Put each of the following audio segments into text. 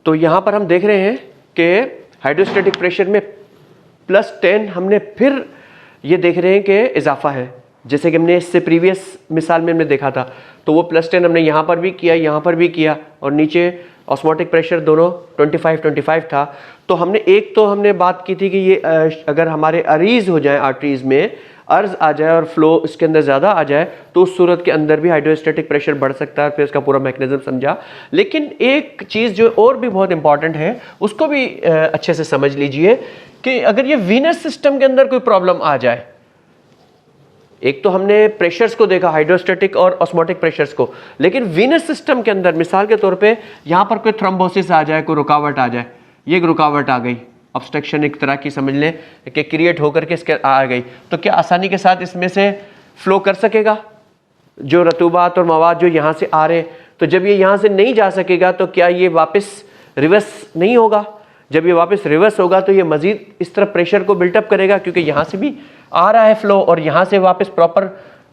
तो यहाँ पर हम देख रहे हैं कि हाइड्रोस्टैटिक प्रेशर में +10 हमने फिर ये देख रहे हैं कि इजाफा है, जैसे कि हमने इससे प्रीवियस मिसाल में हमने देखा था। तो वो +10 हमने यहाँ पर भी किया, यहाँ पर भी किया, और नीचे ऑस्मोटिक प्रेशर दोनों 25 था। तो हमने बात की थी कि ये अगर हमारे अरीज हो जाए, आर्टरीज में अर्ज आ जाए और फ्लो इसके अंदर ज़्यादा आ जाए, तो उस सूरत के अंदर भी हाइड्रोस्टैटिक प्रेशर बढ़ सकता है। फिर इसका पूरा मैकेनिज्म समझा। लेकिन एक चीज़ जो और भी बहुत इंपॉर्टेंट है, उसको भी अच्छे से समझ लीजिए कि अगर ये वीनस सिस्टम के अंदर कोई प्रॉब्लम आ जाए, एक तो हमने प्रेशर्स को देखा, हाइड्रोस्टैटिक और ऑस्मोटिक प्रेशर्स को, लेकिन वीनस सिस्टम के अंदर मिसाल के तौर पे यहाँ पर कोई थ्रोम्बोसिस आ जाए, कोई रुकावट आ जाए, ये एक रुकावट आ गई, ऑब्स्ट्रक्शन एक तरह की समझ लें कि क्रिएट होकर के इसके आ गई, तो क्या आसानी के साथ इसमें से फ्लो कर सकेगा जो रतूबात और मवाद जो यहाँ से आ रहे हैं? तो जब ये यहाँ से नहीं जा सकेगा तो क्या ये वापस रिवर्स नहीं होगा? जब ये वापस रिवर्स होगा तो ये मजीद इस तरफ प्रेशर को बिल्टअप करेगा, क्योंकि यहाँ से भी आ रहा है फ्लो और यहाँ से वापस प्रॉपर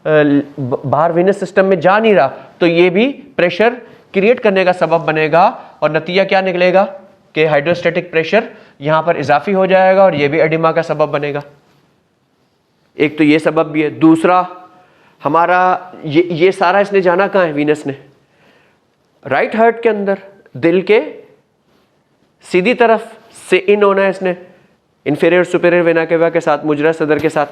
बाहर वीनस सिस्टम में जा नहीं रहा, तो ये भी प्रेशर क्रिएट करने का सबब बनेगा। और नतीजा क्या निकलेगा कि हाइड्रोस्टैटिक प्रेशर यहाँ पर इजाफी हो जाएगा और ये भी एडिमा का सबब बनेगा। एक तो ये सबब भी है। दूसरा, हमारा ये सारा इसने जाना कहाँ है? वीनस ने राइट हार्ट के अंदर, दिल के सीधी तरफ से इन होना है इसने, इंफीरियर सुपीरियर वेना केवा के साथ, मुजरा सदर के साथ।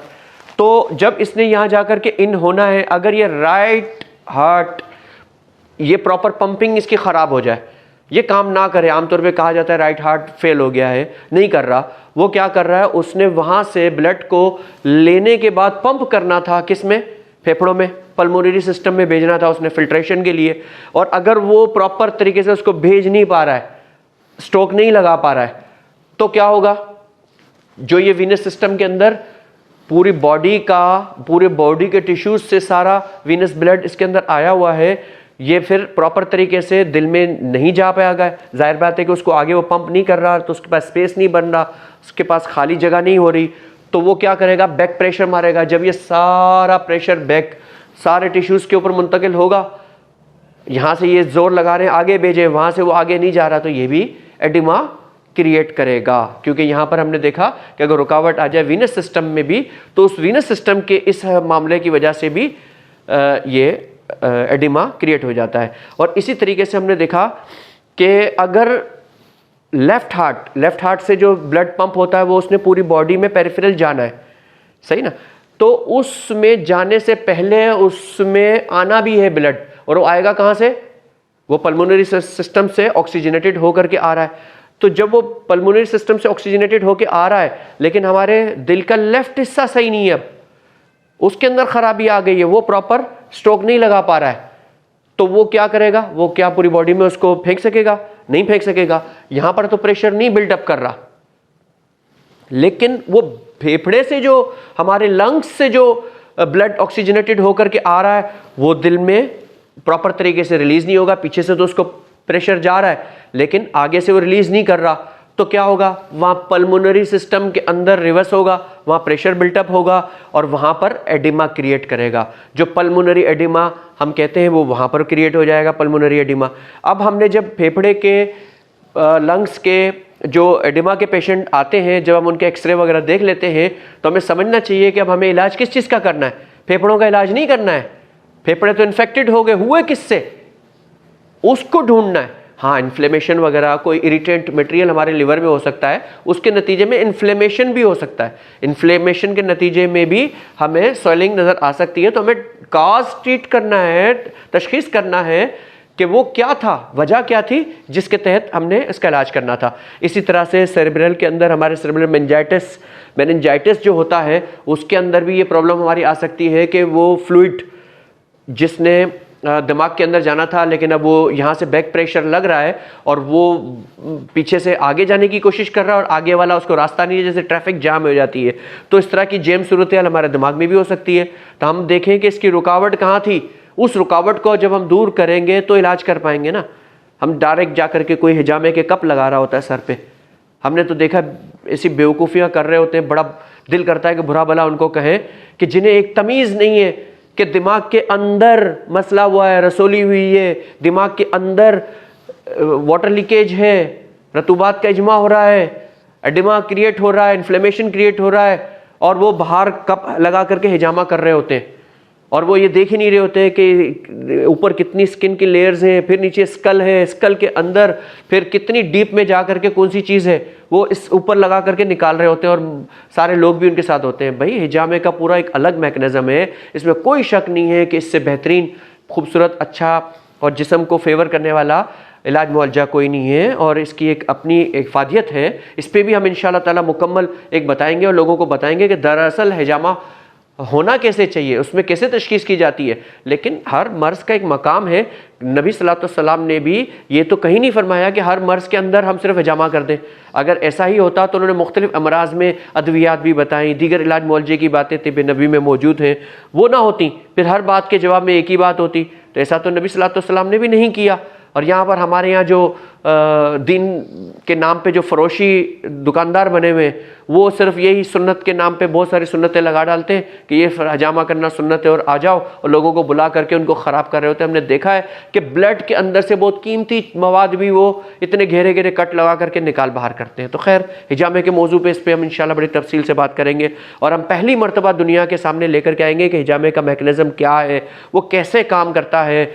तो जब इसने यहां जाकर के इन होना है, अगर ये राइट हार्ट, ये प्रॉपर पंपिंग इसकी खराब हो जाए, ये काम ना करे, आमतौर पे कहा जाता है राइट हार्ट फेल हो गया है, नहीं कर रहा, वो क्या कर रहा है, उसने वहां से ब्लड को लेने के बाद पंप करना था, किस में? फेफड़ों में, पल्मोनरी सिस्टम में भेजना था उसने फिल्ट्रेशन के लिए। और अगर वो प्रॉपर तरीके से उसको भेज नहीं पा रहा है, स्ट्रोक नहीं लगा पा रहा है, तो क्या होगा? जो ये वीनस सिस्टम के अंदर पूरे बॉडी के टिश्यूज से सारा वीनस ब्लड इसके अंदर आया हुआ है, ये फिर प्रॉपर तरीके से दिल में नहीं जा पाएगा। जाहिर बात है कि उसको आगे वो पंप नहीं कर रहा, तो उसके पास स्पेस नहीं बन रहा, उसके पास खाली जगह नहीं हो रही, तो वो क्या करेगा? बैक प्रेशर मारेगा। जब ये सारा प्रेशर बैक सारे टिश्यूज के ऊपर मुंतकिल होगा, यहाँ से ये जोर लगा रहे हैं आगे भेजे, वहाँ से वो आगे नहीं जा रहा, तो ये भी एडिमा क्रिएट करेगा। क्योंकि यहाँ पर हमने देखा कि अगर रुकावट आ जाए वीनस सिस्टम में भी, तो उस वीनस सिस्टम के इस मामले की वजह से भी ये एडिमा क्रिएट हो जाता है। और इसी तरीके से हमने देखा कि अगर लेफ्ट हार्ट से जो ब्लड पंप होता है वो उसने पूरी बॉडी में पेरिफेरल जाना है, सही ना? तो उसमें जाने से पहले उसमें आना भी है ब्लड, और वो आएगा कहाँ से? वो पल्मोनरी सिस्टम से ऑक्सीजनेटेड होकर के आ रहा है। तो जब वो पल्मोनरी सिस्टम से ऑक्सीजनेटेड होकर आ रहा है, लेकिन हमारे दिल का लेफ्ट हिस्सा सही नहीं है, अब उसके अंदर खराबी आ गई है, वो प्रॉपर स्ट्रोक नहीं लगा पा रहा है, तो वो क्या करेगा? वो क्या पूरी बॉडी में उसको फेंक सकेगा? नहीं फेंक सकेगा। यहां पर तो प्रेशर नहीं बिल्डअप कर रहा, लेकिन वो फेफड़े से जो हमारे लंग्स से जो ब्लड ऑक्सीजनेटेड होकर के आ रहा है, वो दिल में प्रॉपर तरीके से रिलीज नहीं होगा। पीछे से तो उसको प्रेशर जा रहा है, लेकिन आगे से वो रिलीज नहीं कर रहा, तो क्या होगा? वहां पल्मोनरी सिस्टम के अंदर रिवर्स होगा, वहां प्रेशर बिल्टअप होगा और वहां पर एडिमा क्रिएट करेगा। जो पल्मोनरी एडिमा हम कहते हैं वो वहां पर क्रिएट हो जाएगा, पल्मोनरी एडिमा। अब हमने जब फेफड़े के लंग्स के जो एडिमा के पेशेंट आते हैं, जब हम उनके एक्सरे वगैरह देख लेते हैं, तो हमें समझना चाहिए कि अब हमें इलाज किस चीज़ का करना है। फेफड़ों का इलाज नहीं करना है, फेफड़े तो इन्फेक्टेड हो गए, हुए किससे, उसको ढूंढना है। हाँ, इन्फ्लेमेशन वगैरह, कोई इरिटेंट मटेरियल हमारे लिवर में हो सकता है, उसके नतीजे में इन्फ्लेमेशन भी हो सकता है। इन्फ्लेमेशन के नतीजे में भी हमें स्वेलिंग नज़र आ सकती है, तो हमें काज ट्रीट करना है, तशखीस करना है कि वो क्या था, वजह क्या थी जिसके तहत हमने इसका इलाज करना था। इसी तरह से सेरेब्रल के अंदर हमारे सेरेब्रल मेनिंजाइटिस जो होता है, उसके अंदर भी ये प्रॉब्लम हमारी आ सकती है कि वो फ्लूइड जिसने दिमाग के अंदर जाना था, लेकिन अब वो यहाँ से बैक प्रेशर लग रहा है और वो पीछे से आगे जाने की कोशिश कर रहा है और आगे वाला उसको रास्ता नहीं है, जैसे ट्रैफिक जाम हो जाती है। तो इस तरह की जैम सूरत हाल हमारे दिमाग में भी हो सकती है। तो हम देखें कि इसकी रुकावट कहाँ थी, उस रुकावट को जब हम दूर करेंगे तो इलाज कर पाएंगे ना। हम डायरेक्ट जा करके कोई हिजामे के कप लगा रहा होता है सर पे, हमने तो देखा ऐसी बेवकूफ़ियाँ कर रहे होते हैं, बड़ा दिल करता है कि बुरा भला उनको कहें कि जिन्हें एक तमीज़ नहीं है कि दिमाग के अंदर मसला हुआ है, रसोली हुई है, दिमाग के अंदर वाटर लीकेज है, रतूबात का इजमा हो रहा है, एडिमा क्रिएट हो रहा है, इन्फ्लेमेशन क्रिएट हो रहा है, और वो बाहर कप लगा करके हिजामा कर रहे होते हैं, और वो ये देख ही नहीं रहे होते हैं कि ऊपर कितनी स्किन की लेयर्स हैं, फिर नीचे स्कल है, स्कल के अंदर फिर कितनी डीप में जा करके कौन सी चीज़ है वो इस ऊपर लगा करके निकाल रहे होते हैं, और सारे लोग भी उनके साथ होते हैं। भाई हिजामे का पूरा एक अलग मैकेनिज्म है, इसमें कोई शक नहीं है कि इससे बेहतरीन, खूबसूरत, अच्छा और जिस्म को फेवर करने वाला इलाज मुआलजा कोई नहीं है, और इसकी एक अपनी इफादियत है। इस पर भी हम इंशाअल्लाह ताला मुकम्मल एक बताएंगे और लोगों को बताएंगे कि दरअसल हिजामा होना कैसे चाहिए, उसमें कैसे तशखीस की जाती है। लेकिन हर मर्ज़ का एक मकाम है। नबी सल्लल्लाहु अलैहि वसल्लम ने भी ये तो कहीं नहीं फरमाया कि हर मर्ज़ के अंदर हम सिर्फ हिजामा कर दें। अगर ऐसा ही होता तो उन्होंने मुख्तलिफ अमराज में अद्वियात भी बताई, दीगर इलाज मुआलजे की बातें तिब नबी में मौजूद हैं, वो ना होती, फिर हर बात के जवाब में एक ही बात होती। तो ऐसा तो नबी सल्लल्लाहु अलैहि वसल्लम ने भी नहीं किया। और यहाँ पर हमारे यहाँ जो दीन के नाम पे जो फरोशी दुकानदार बने हुए हैं, वो सिर्फ यही सुन्नत के नाम पे बहुत सारी सुन्नतें लगा डालते हैं कि ये हजामा करना सुन्नत है और आ जाओ, और लोगों को बुला करके उनको ख़राब कर रहे होते हैं। हमने देखा है कि ब्लड के अंदर से बहुत कीमती मवाद भी वो इतने गहरे गहरे कट लगा करके निकाल बाहर करते हैं। तो खैर हिजामे के मौजू पे इस पर हम इंशाल्लाह बड़ी तफसील से बात करेंगे, और हम पहली मरतबा दुनिया के सामने लेकर के आएंगे कि हिजामे का मैकेनिज़्म क्या है, वो कैसे काम करता है,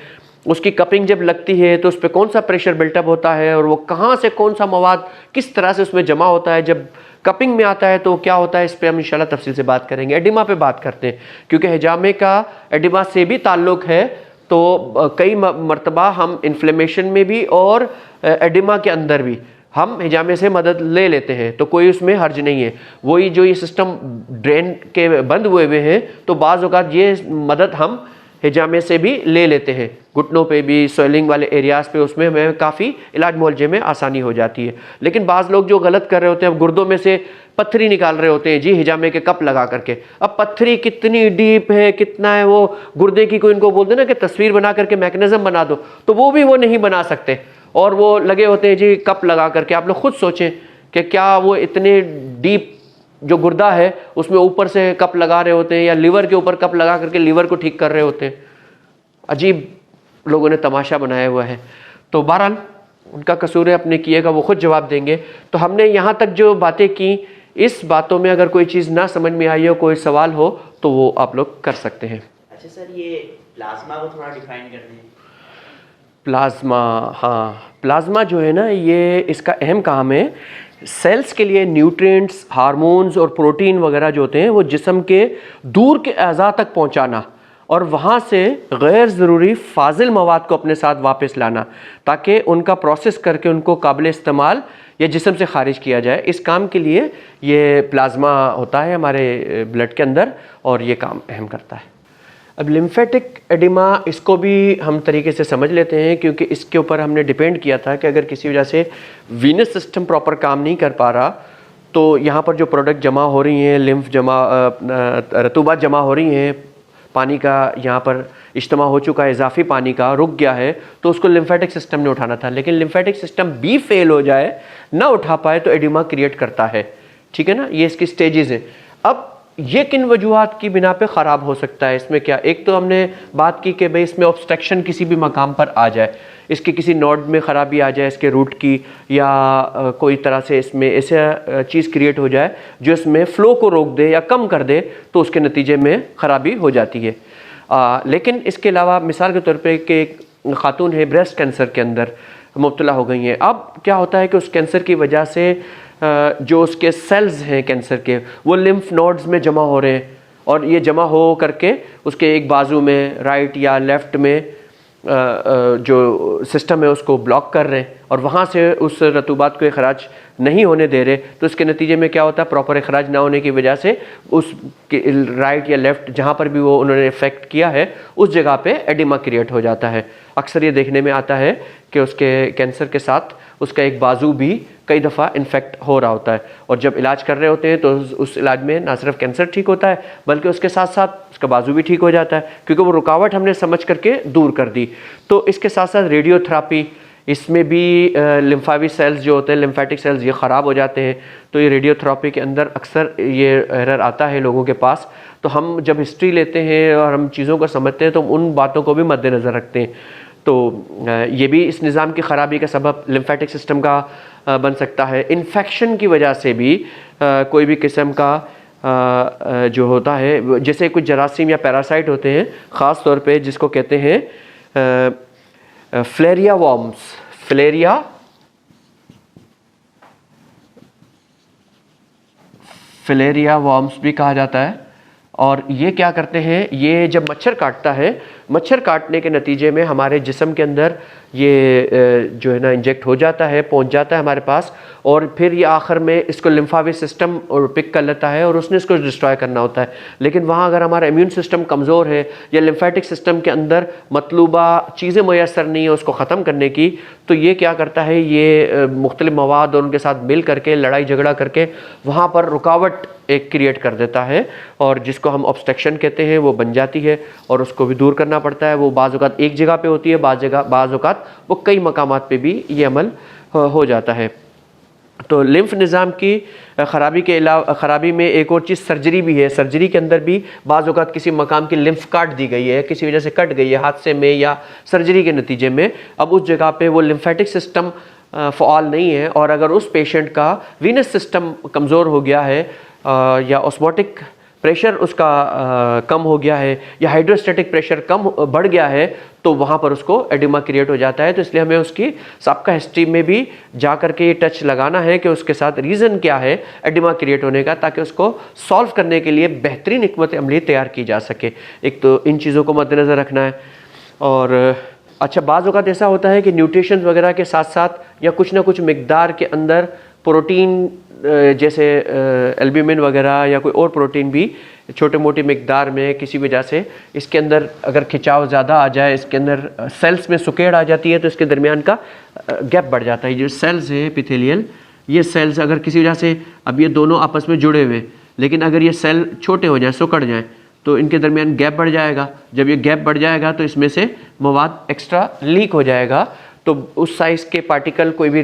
उसकी कपिंग जब लगती है तो उस पर कौन सा प्रेशर बिल्टअप होता है, और वो कहाँ से कौन सा मवाद किस तरह से उसमें जमा होता है, जब कपिंग में आता है तो क्या होता है। इस पर हम इंशाल्लाह तफसील से बात करेंगे। एडिमा पे बात करते हैं, क्योंकि हिजामे का एडिमा से भी ताल्लुक़ है। तो कई मरतबा हम इन्फ्लेमेशन में भी और एडिमा के अंदर भी हम हिजामे से मदद ले लेते हैं, तो कोई उसमें हर्ज नहीं है। वही जो ये सिस्टम ड्रेन के बंद हुए हुए हैं, तो बाज़ औक़ात ये मदद हम हिजामे से भी ले लेते हैं, घुटनों पे भी, स्वेलिंग वाले एरियाज़ पे, उसमें हमें काफ़ी इलाज मुआलजे में आसानी हो जाती है। लेकिन बाज़ लोग जो गलत कर रहे होते हैं, अब गुर्दों में से पत्थरी निकाल रहे होते हैं जी हिजामे के कप लगा करके। अब पत्थरी कितनी डीप है, कितना है, वो गुर्दे की कोई इनको बोलते ना कि तस्वीर बना करके मैकेनिज़्म बना दो, तो वो भी वो नहीं बना सकते, और वो लगे होते हैं जी कप लगा करके। आप लोग खुद सोचें कि क्या वो इतने डीप जो गुर्दा है उसमें ऊपर से कप लगा रहे होते हैं, या लीवर के ऊपर कप लगा करके लीवर को ठीक कर रहे होते हैं। अजीब लोगों ने तमाशा बनाया हुआ है। तो बहरहाल उनका कसूर है, अपने किए का वो खुद जवाब देंगे। तो हमने यहाँ तक जो बातें की, इस बातों में अगर कोई चीज़ ना समझ में आई हो, कोई सवाल हो, तो वो आप लोग कर सकते हैं। अच्छा सर, ये प्लाज्मा को थोड़ा डिफाइन कर दें। प्लाज्मा, हाँ, प्लाज्मा जो है ना, ये इसका अहम काम है। सेल्स के लिए न्यूट्रिएंट्स, हार्मोन्स और प्रोटीन वगैरह जो होते हैं वो जिस्म के दूर के अज़ा तक पहुंचाना, और वहाँ से गैर ज़रूरी फाजिल मवाद को अपने साथ वापस लाना, ताकि उनका प्रोसेस करके उनको काबिल इस्तेमाल या जिस्म से खारिज किया जाए। इस काम के लिए ये प्लाज्मा होता है हमारे ब्लड के अंदर, और ये काम अहम करता है। अब लिम्फेटिक एडिमा, इसको भी हम तरीके से समझ लेते हैं, क्योंकि इसके ऊपर हमने डिपेंड किया था कि अगर किसी वजह से वीनस सिस्टम प्रॉपर काम नहीं कर पा रहा, तो यहाँ पर जो प्रोडक्ट जमा हो रही हैं, लिम्फ जमा, रतूबात जमा हो रही हैं, पानी का यहाँ पर इज्तिमा हो चुका है, इजाफी पानी का रुक गया है, तो उसको लिम्फेटिक सिस्टम ने उठाना था। लेकिन लिम्फेटिक सिस्टम भी फेल हो जाए, ना उठा पाए, तो एडिमा क्रिएट करता है। ठीक है ना, ये इसकी स्टेजेस हैं। अब ये किन वजूहात की बिना पे ख़राब हो सकता है, इसमें क्या, एक तो हमने बात की कि भाई इसमें ऑब्स्ट्रक्शन किसी भी मकाम पर आ जाए, इसके किसी नोड में ख़राबी आ जाए इसके रूट की, या कोई तरह से इसमें ऐसा चीज़ क्रिएट हो जाए जो इसमें फ़्लो को रोक दे या कम कर दे, तो उसके नतीजे में ख़राबी हो जाती है। लेकिन इसके अलावा मिसाल के तौर पे कि एक खातून है ब्रेस्ट कैंसर के अंदर मुब्तला हो गई हैं। अब क्या होता है कि उस कैंसर की वजह से जो उसके सेल्स हैं कैंसर के, वो लिम्फ नोड्स में जमा हो रहे हैं, और ये जमा हो करके उसके एक बाजू में, राइट या लेफ़्ट में जो सिस्टम है उसको ब्लॉक कर रहे हैं, और वहाँ से उस रतूबात को अखराज नहीं होने दे रहे। तो इसके नतीजे में क्या होता है, प्रॉपर अखराज ना होने की वजह से उस राइट या लेफ़्ट जहाँ पर भी वो उन्होंने इफेक्ट किया है, उस जगह पे एडिमा क्रिएट हो जाता है। अक्सर ये देखने में आता है कि उसके कैंसर के साथ उसका एक बाजू भी कई दफ़ा इन्फेक्ट हो रहा होता है, और जब इलाज कर रहे होते हैं तो उस इलाज में ना सिर्फ कैंसर ठीक होता है, बल्कि उसके साथ साथ उसका बाजू भी ठीक हो जाता है, क्योंकि वो रुकावट हमने समझ करके दूर कर दी। तो इसके साथ साथ रेडियोथेरापी, इसमें भी लिम्फावी सेल्स जो होते हैं, लिम्फेटिक सेल्स, ये ख़राब हो जाते हैं। तो ये रेडियोथेरापी के अंदर अक्सर ये एरर आता है लोगों के पास। तो हम जब हिस्ट्री लेते हैं और हम चीज़ों को समझते हैं, तो हम उन बातों को भी मद्देनज़र रखते हैं। तो ये भी इस निज़ाम की ख़राबी का सबब लिम्फेटिक सिस्टम का बन सकता है। इन्फेक्शन की वजह से भी कोई भी किस्म का जो होता है, जैसे कुछ जरासीम या पैरासाइट होते हैं ख़ास तौर पे, जिसको कहते हैं फ्लेरिया वॉर्म्स, फिलेरिया वॉर्म्स भी कहा जाता है। और ये क्या करते हैं, ये जब मच्छर काटता है, मच्छर काटने के नतीजे में हमारे जिस्म के अंदर ये जो है ना इंजेक्ट हो जाता है, पहुंच जाता है हमारे पास, और फिर ये आखिर में इसको लिम्फावी सिस्टम और पिक कर लेता है और उसने इसको डिस्ट्रॉय करना होता है। लेकिन वहाँ अगर हमारा इम्यून सिस्टम कमज़ोर है या लिम्फेटिक सिस्टम के अंदर मतलूबा चीज़ें मैसर नहीं है उसको ख़त्म करने की, तो ये क्या करता है, ये मुख्तलिफ मवाद और उनके साथ मिल करके लड़ाई झगड़ा करके वहाँ पर रुकावट एक क्रिएट कर देता है, और जिसको हम ऑब्स्ट्रक्शन कहते हैं वो बन जाती है, और उसको भी दूर करना पड़ता है। वो बाज़ औक़ात एक जगह पे होती है, बाज़ औक़ात वो कई मकामात पे भी ये अमल हो जाता है। तो लिम्फ निज़ाम की ख़राबी में एक और चीज़ सर्जरी भी है। सर्जरी के अंदर भी बाज़ औक़ात किसी मकाम की लिम्फ काट दी गई है, किसी वजह से कट गई है हादसे में या सर्जरी के नतीजे में, अब उस जगह पे वो लिम्फेटिक सिस्टम फ़आल नहीं है, और अगर उस पेशेंट का वीनस सिस्टम कमज़ोर हो गया है या ऑस्मोटिक प्रेशर उसका कम हो गया है या हाइड्रोस्टैटिक प्रेशर कम बढ़ गया है, तो वहाँ पर उसको एडिमा क्रिएट हो जाता है। तो इसलिए हमें उसकी सबका हिस्ट्री में भी जा कर के ये टच लगाना है कि उसके साथ रीज़न क्या है एडिमा क्रिएट होने का, ताकि उसको सॉल्व करने के लिए बेहतरीन हिकमत अमली तैयार की जा सके। एक तो इन चीज़ों को मद्देनज़र रखना है। और अच्छा, बाज़ औक़ात ऐसा होता है कि न्यूट्रिशन वगैरह के साथ साथ या कुछ ना कुछ मिकदार के अंदर प्रोटीन, जैसे एल्ब्यूमिन वगैरह या कोई और प्रोटीन भी छोटे मोटी मिकदार में किसी वजह से इसके अंदर अगर खिंचाव ज़्यादा आ जाए, इसके अंदर सेल्स में सुकेड़ आ जाती है, तो इसके दरमियान का गैप बढ़ जाता है। जो सेल्स है एपिथेलियल, ये सेल्स अगर किसी वजह से, अब ये दोनों आपस में जुड़े हुए, लेकिन अगर ये सेल छोटे हो जाए, सिकुड़ जाएँ, तो इनके दरमियान गैप बढ़ जाएगा। जब ये गैप बढ़ जाएगा तो इसमें से मवाद एक्स्ट्रा लीक हो जाएगा, तो उस साइज़ के पार्टिकल कोई भी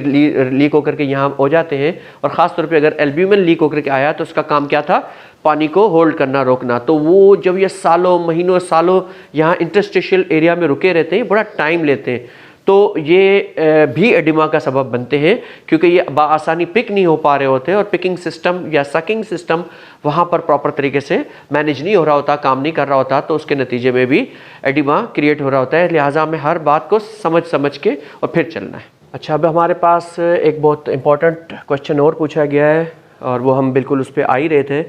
लीक होकर के यहाँ हो जाते हैं। और ख़ास तौर पे अगर एल्ब्यूमिन लीक होकर के आया तो उसका काम क्या था, पानी को होल्ड करना, रोकना। तो वो जब ये सालों महीनों सालों यहाँ इंटरस्टिशियल एरिया में रुके रहते हैं, बड़ा टाइम लेते हैं, तो ये भी एडिमा का सबब बनते हैं, क्योंकि ये बआसानी पिक नहीं हो पा रहे होते और पिकिंग सिस्टम या सकिंग सिस्टम वहाँ पर प्रॉपर तरीके से मैनेज नहीं हो रहा होता, काम नहीं कर रहा होता, तो उसके नतीजे में भी एडिमा क्रिएट हो रहा होता है। लिहाजा हमें हर बात को समझ के और फिर चलना है। अच्छा, अब हमारे पास एक बहुत इंपॉर्टेंट क्वेश्चन और पूछा गया है, और वो हम बिल्कुल उस पर आ ही रहे थे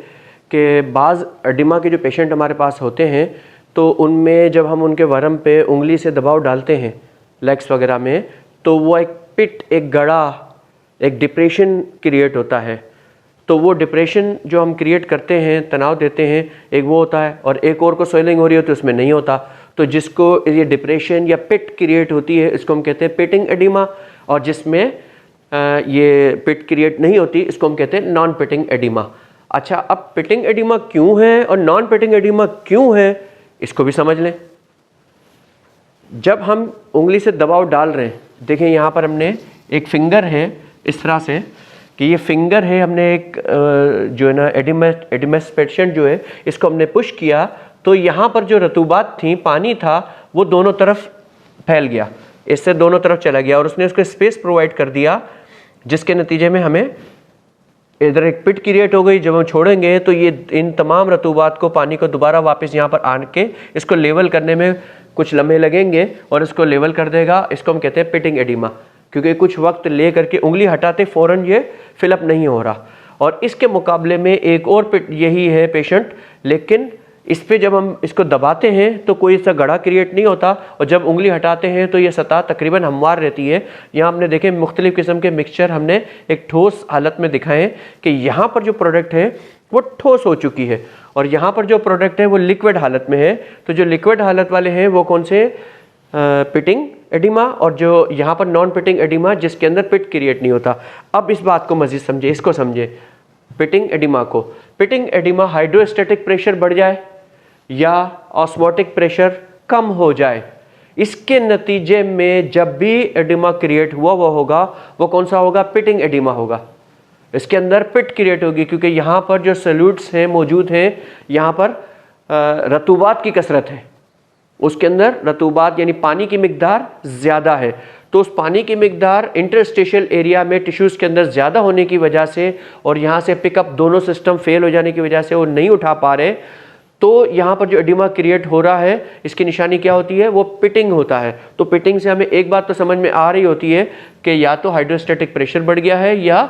कि बाज़ एडिमा के जो पेशेंट हमारे पास होते हैं, तो उनमें जब हम उनके वरम पे उंगली से दबाव डालते हैं लेग्स वगैरह में, तो वो एक पिट, एक गड़ा, एक डिप्रेशन क्रिएट होता है। तो वो डिप्रेशन जो हम क्रिएट करते हैं, तनाव देते हैं, एक वो होता है, और एक और को स्वेलिंग हो रही होती है, उसमें नहीं होता। तो जिसको ये डिप्रेशन या पिट क्रिएट होती है, इसको हम कहते हैं पिटिंग एडिमा, और जिसमें ये पिट क्रिएट नहीं होती, इसको हम कहते हैं नॉन पिटिंग एडिमा। अच्छा, अब पिटिंग एडिमा क्यों है और नॉन पिटिंग एडिमा क्यों है, इसको भी समझ लें। जब हम उंगली से दबाव डाल रहे हैं, देखें यहाँ पर हमने एक फिंगर है इस तरह से कि ये फिंगर है, हमने एक जो है ना एडिमस पेशेंट जो है, इसको हमने पुश किया, तो यहाँ पर जो रतूबात थी, पानी था, वो दोनों तरफ फैल गया, इससे दोनों तरफ चला गया, और उसने उसको स्पेस प्रोवाइड कर दिया, जिसके नतीजे में हमें इधर एक पिट क्रिएट हो गई। जब हम छोड़ेंगे तो ये इन तमाम रतूबात को, पानी को दोबारा वापस यहाँ पर आन के इसको लेवल करने में कुछ लम्हे लगेंगे और इसको लेवल कर देगा। इसको हम कहते हैं पिटिंग एडिमा, क्योंकि कुछ वक्त ले करके उंगली हटाते फ़ौरन ये फिलअप नहीं हो रहा। और इसके मुकाबले में एक और पिट यही है पेशेंट, लेकिन इस पे जब हम इसको दबाते हैं तो कोई ऐसा गड़ा क्रिएट नहीं होता, और जब उंगली हटाते हैं तो ये सतह तकरीबन हमवार रहती है। यहाँ हमने देखें मुख्तलिफ़ किस्म के मिक्सचर हमने एक ठोस हालत में दिखाएं कि यहाँ पर जो प्रोडक्ट है वो ठोस हो चुकी है, और यहाँ पर जो प्रोडक्ट है वो लिक्विड हालत में है। तो जो लिक्विड हालत वाले हैं वो कौन से, पिटिंग एडिमा, और जो यहाँ पर नॉन पिटिंग एडिमा जिसके अंदर पिट क्रिएट नहीं होता। अब इस बात को मज़ीद समझे, इसको समझे, पिटिंग एडिमा को। पिटिंग एडिमा हाइड्रोस्टैटिक प्रेशर बढ़ जाए या ऑस्मोटिक प्रेशर कम हो जाए, इसके नतीजे में जब भी एडिमा क्रिएट हुआ वो होगा, वो कौन सा होगा, पिटिंग एडिमा होगा। इसके अंदर पिट क्रिएट होगी, क्योंकि यहाँ पर जो सॉल्यूट्स हैं मौजूद हैं, यहाँ पर रतूबात की कसरत है, उसके अंदर रतूबात यानी पानी की मिकदार ज़्यादा है, तो उस पानी की मिकदार इंटरस्टिशियल एरिया में टिश्यूज़ के अंदर ज़्यादा होने की वजह से और यहाँ से पिकअप दोनों सिस्टम फेल हो जाने की वजह से वो नहीं उठा पा रहे, तो यहाँ पर जो एडिमा क्रिएट हो रहा है इसकी निशानी क्या होती है, वो पिटिंग होता है। तो पिटिंग से हमें एक बात तो समझ में आ रही होती है कि या तो हाइड्रोस्टैटिक प्रेशर बढ़ गया है या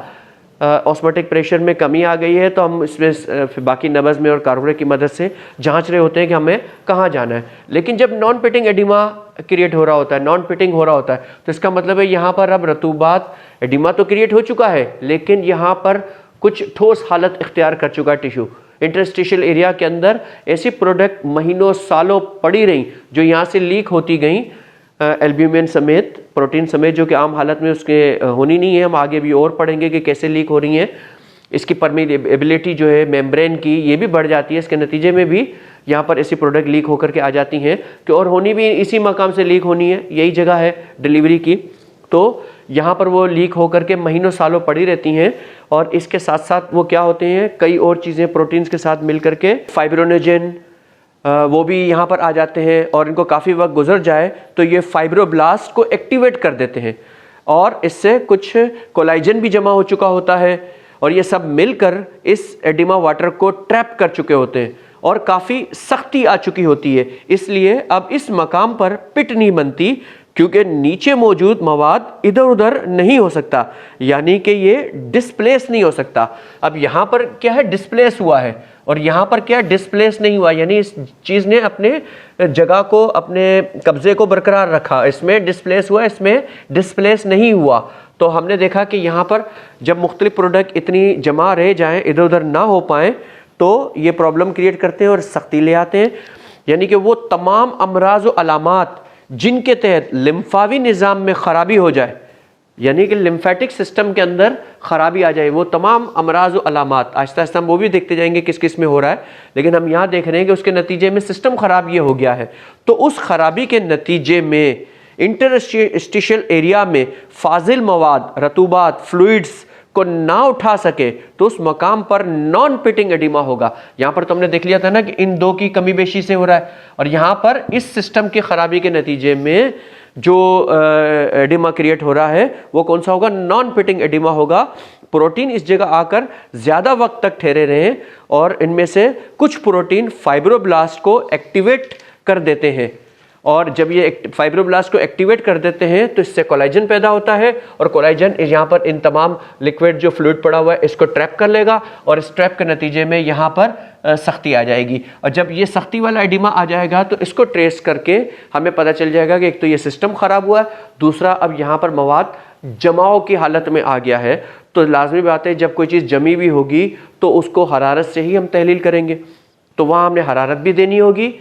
ऑस्मोटिक प्रेशर में कमी आ गई है, तो हम इसमें बाकी नब्ज़ में और कार्बोरेट की मदद से जांच रहे होते हैं कि हमें कहाँ जाना है। लेकिन जब नॉन पिटिंग एडिमा क्रिएट हो रहा होता है, नॉन पिटिंग हो रहा होता है, तो इसका मतलब है यहाँ पर अब रतूबात, एडिमा तो क्रिएट हो चुका है लेकिन यहाँ पर कुछ ठोस हालत इख्तियार कर चुका है टिश्यू। इंटरस्टिशियल एरिया के अंदर ऐसी प्रोडक्ट महीनों सालों पड़ी रही जो यहाँ से लीक होती गई, एल्ब्यूमिन समेत, प्रोटीन समेत, जो कि आम हालत में उसके होनी नहीं है। हम आगे भी और पढ़ेंगे कि कैसे लीक हो रही हैं। इसकी परमीएबिलिटी जो है मेम्ब्रेन की, ये भी बढ़ जाती है। इसके नतीजे में भी यहाँ पर ऐसी प्रोडक्ट लीक होकर के आ जाती हैं कि और होनी भी इसी मकाम से लीक होनी है, यही जगह है डिलीवरी की। तो यहाँ पर वो लीक होकर के महीनों सालों पड़ी रहती हैं और इसके साथ साथ वो क्या होते हैं, कई और चीज़ें प्रोटीन्स के साथ मिल करके फाइब्रोनोजेन वो भी यहाँ पर आ जाते हैं और इनको काफ़ी वक्त गुजर जाए तो ये फाइब्रोब्लास्ट को एक्टिवेट कर देते हैं और इससे कुछ कोलाइजन भी जमा हो चुका होता है और ये सब मिलकर इस एडिमा वाटर को ट्रैप कर चुके होते हैं और काफ़ी सख्ती आ चुकी होती है। इसलिए अब इस मकाम पर पिट नहीं बनती क्योंकि नीचे मौजूद मवाद इधर उधर नहीं हो सकता, यानी कि ये डिस्प्लेस नहीं हो सकता। अब यहाँ पर क्या है, डिस्प्लेस हुआ है और यहाँ पर क्या डिस्प्लेस नहीं हुआ, यानी इस चीज़ ने अपने जगह को, अपने कब्जे को बरकरार रखा। इसमें डिस्प्लेस हुआ, इसमें डिस्प्लेस नहीं हुआ। तो हमने देखा कि यहाँ पर जब मुख्तलिफ प्रोडक्ट इतनी जमा रह जाएं, इधर उधर ना हो पाएँ, तो ये प्रॉब्लम क्रिएट करते हैं और सख्ती ले आते हैं। यानी कि वो तमाम अमराज व अलामात जिनके तहत लिम्फावी निज़ाम में ख़राबी हो जाए, यानी कि लिम्फेटिक सिस्टम के अंदर ख़राबी आ जाए, वो तमाम अमराज व अलामात, आहिस्ता आहिस्ता हम वो भी देखते जाएंगे किस किस में हो रहा है, लेकिन हम यहाँ देख रहे हैं कि उसके नतीजे में सिस्टम ख़राब ये हो गया है। तो उस ख़राबी के नतीजे में इंटरस्टिशियल एरिया में फाजिल मवाद, रतूबात, फ्लूइड्स को ना उठा सके तो उस मकाम पर नॉन पिटिंग एडिमा होगा। यहाँ पर तो हमने देख लिया था ना कि इन दो की कमी बेशी से हो रहा है और यहाँ पर इस सिस्टम की खराबी के नतीजे में जो एडिमा क्रिएट हो रहा है वो कौन सा होगा, नॉन पिटिंग एडिमा होगा। प्रोटीन इस जगह आकर ज़्यादा वक्त तक ठहरे रहें और इनमें से कुछ प्रोटीन फाइब्रोब्लास्ट को एक्टिवेट कर देते हैं और जब ये फाइब्रोब्लास्ट को एक्टिवेट कर देते हैं तो इससे कोलाइजन पैदा होता है और कोलाइजन यहाँ पर इन तमाम लिक्विड जो फ्लूइड पड़ा हुआ है इसको ट्रैप कर लेगा और इस ट्रैप के नतीजे में यहाँ पर सख्ती आ जाएगी। और जब ये सख्ती वाला एडिमा आ जाएगा तो इसको ट्रेस करके हमें पता चल जाएगा कि एक तो ये सिस्टम ख़राब हुआ है, दूसरा अब यहाँ पर मवाद जमाव की हालत में आ गया है। तो लाजमी बात है जब कोई चीज़ जमी भी होगी तो उसको हरारत से ही हम तहलील करेंगे, तो वहाँ हमने हरारत भी देनी होगी